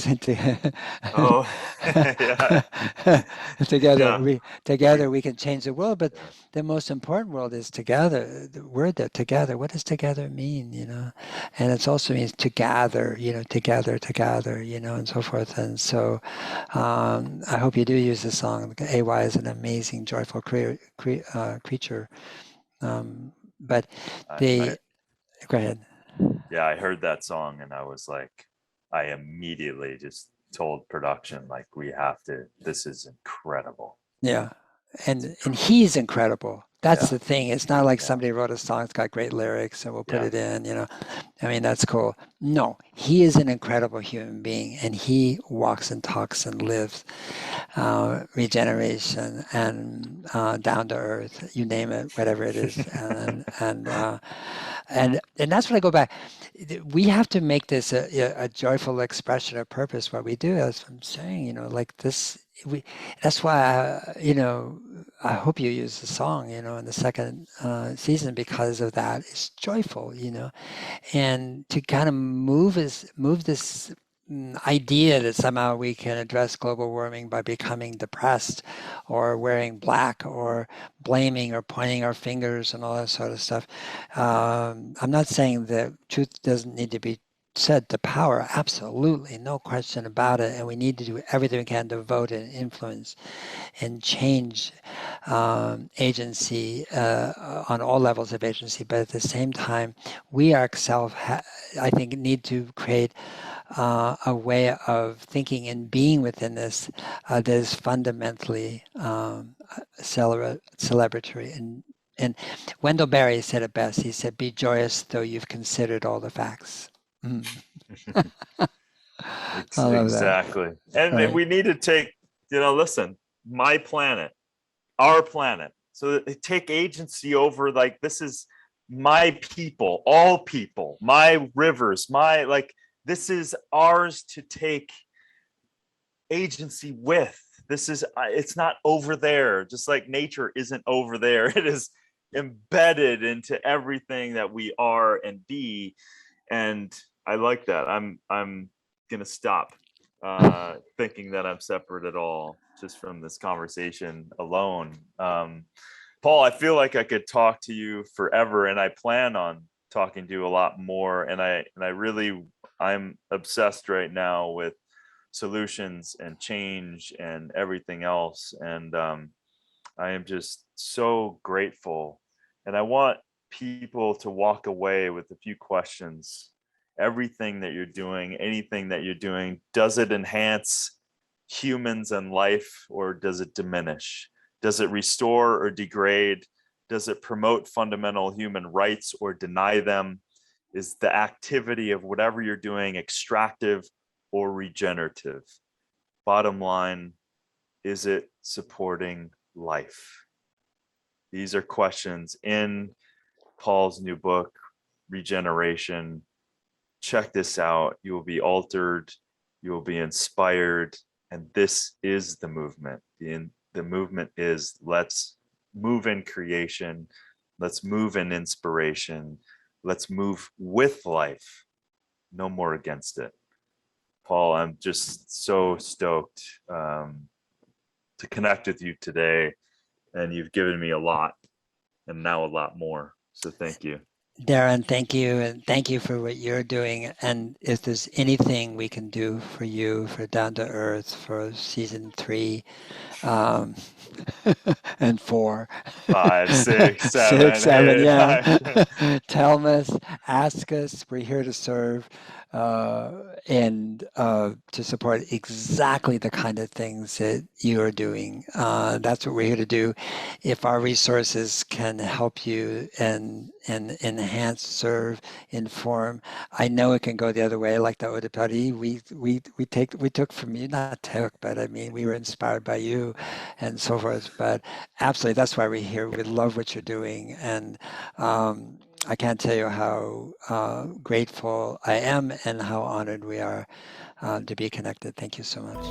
together we can change the world. But the most important world is together. The word that together. What does together mean? And it also means to gather. Together, and so forth. And so I hope you do use the song. AY is an amazing, joyful creature. But go ahead. Yeah, I heard that song and I was like, I immediately just told production, like, we have to, this is incredible. Yeah. And he's incredible. That's the thing. It's not like somebody wrote a song, it's got great lyrics and we'll put it in, I mean, that's cool. No, he is an incredible human being, and he walks and talks and lives regeneration and down to earth, you name it, whatever it is. And that's what I go back. We have to make this a joyful expression of purpose, what we do. As I'm saying, like this, that's why, I hope you use the song, in the second season, because of that. It's joyful, and to kind of move this idea that somehow we can address global warming by becoming depressed or wearing black or blaming or pointing our fingers and all that sort of stuff. I'm not saying that truth doesn't need to be said to power, absolutely, no question about it, and we need to do everything we can to vote and influence and change agency on all levels of agency. But at the same time, we ourselves, I think, need to create a way of thinking and being within this that is fundamentally celebratory. And Wendell Berry said it best. He said, "Be joyous though you've considered all the facts." Exactly. And right. We need to take, listen, my planet, our planet. So take agency over, like, this is my people, all people, my rivers, this is ours to take agency with. This is, it's not over there, just like nature isn't over there. It is embedded into everything that we are and be. And I like that. I'm gonna stop thinking that I'm separate at all just from this conversation alone. Paul, I feel like I could talk to you forever, and I plan on talking to you a lot more. And I'm obsessed right now with solutions and change and everything else. And I am just so grateful. And I want people to walk away with a few questions. Everything that you're doing, anything that you're doing, does it enhance humans and life, or does it diminish? Does it restore or degrade? Does it promote fundamental human rights or deny them? Is the activity of whatever you're doing extractive or regenerative? Bottom line, is it supporting life? These are questions in Paul's new book, Regeneration. Check this out. You will be altered, you will be inspired, and this is the movement. The movement is, let's move in creation, let's move in inspiration, let's move with life, no more against it. Paul, I'm just so stoked to connect with you today, and you've given me a lot and now a lot more. So thank you. Darin, thank you, and thank you for what you're doing. And if there's anything we can do for you, for Down to Earth, for season 3, and 4, 5, 6, 7, 6, 7, 8, yeah. 9. Tell us, ask us. We're here to serve and to support exactly the kind of things that you are doing. That's what we're here to do. If our resources can help you and enhance, serve, inform, I know it can go the other way, like the Eau de Paris. We took from you, not took, but I mean, we were inspired by you and so forth. But absolutely, that's why we're here. We love what you're doing, and I can't tell you how grateful I am and how honored we are to be connected. Thank you so much.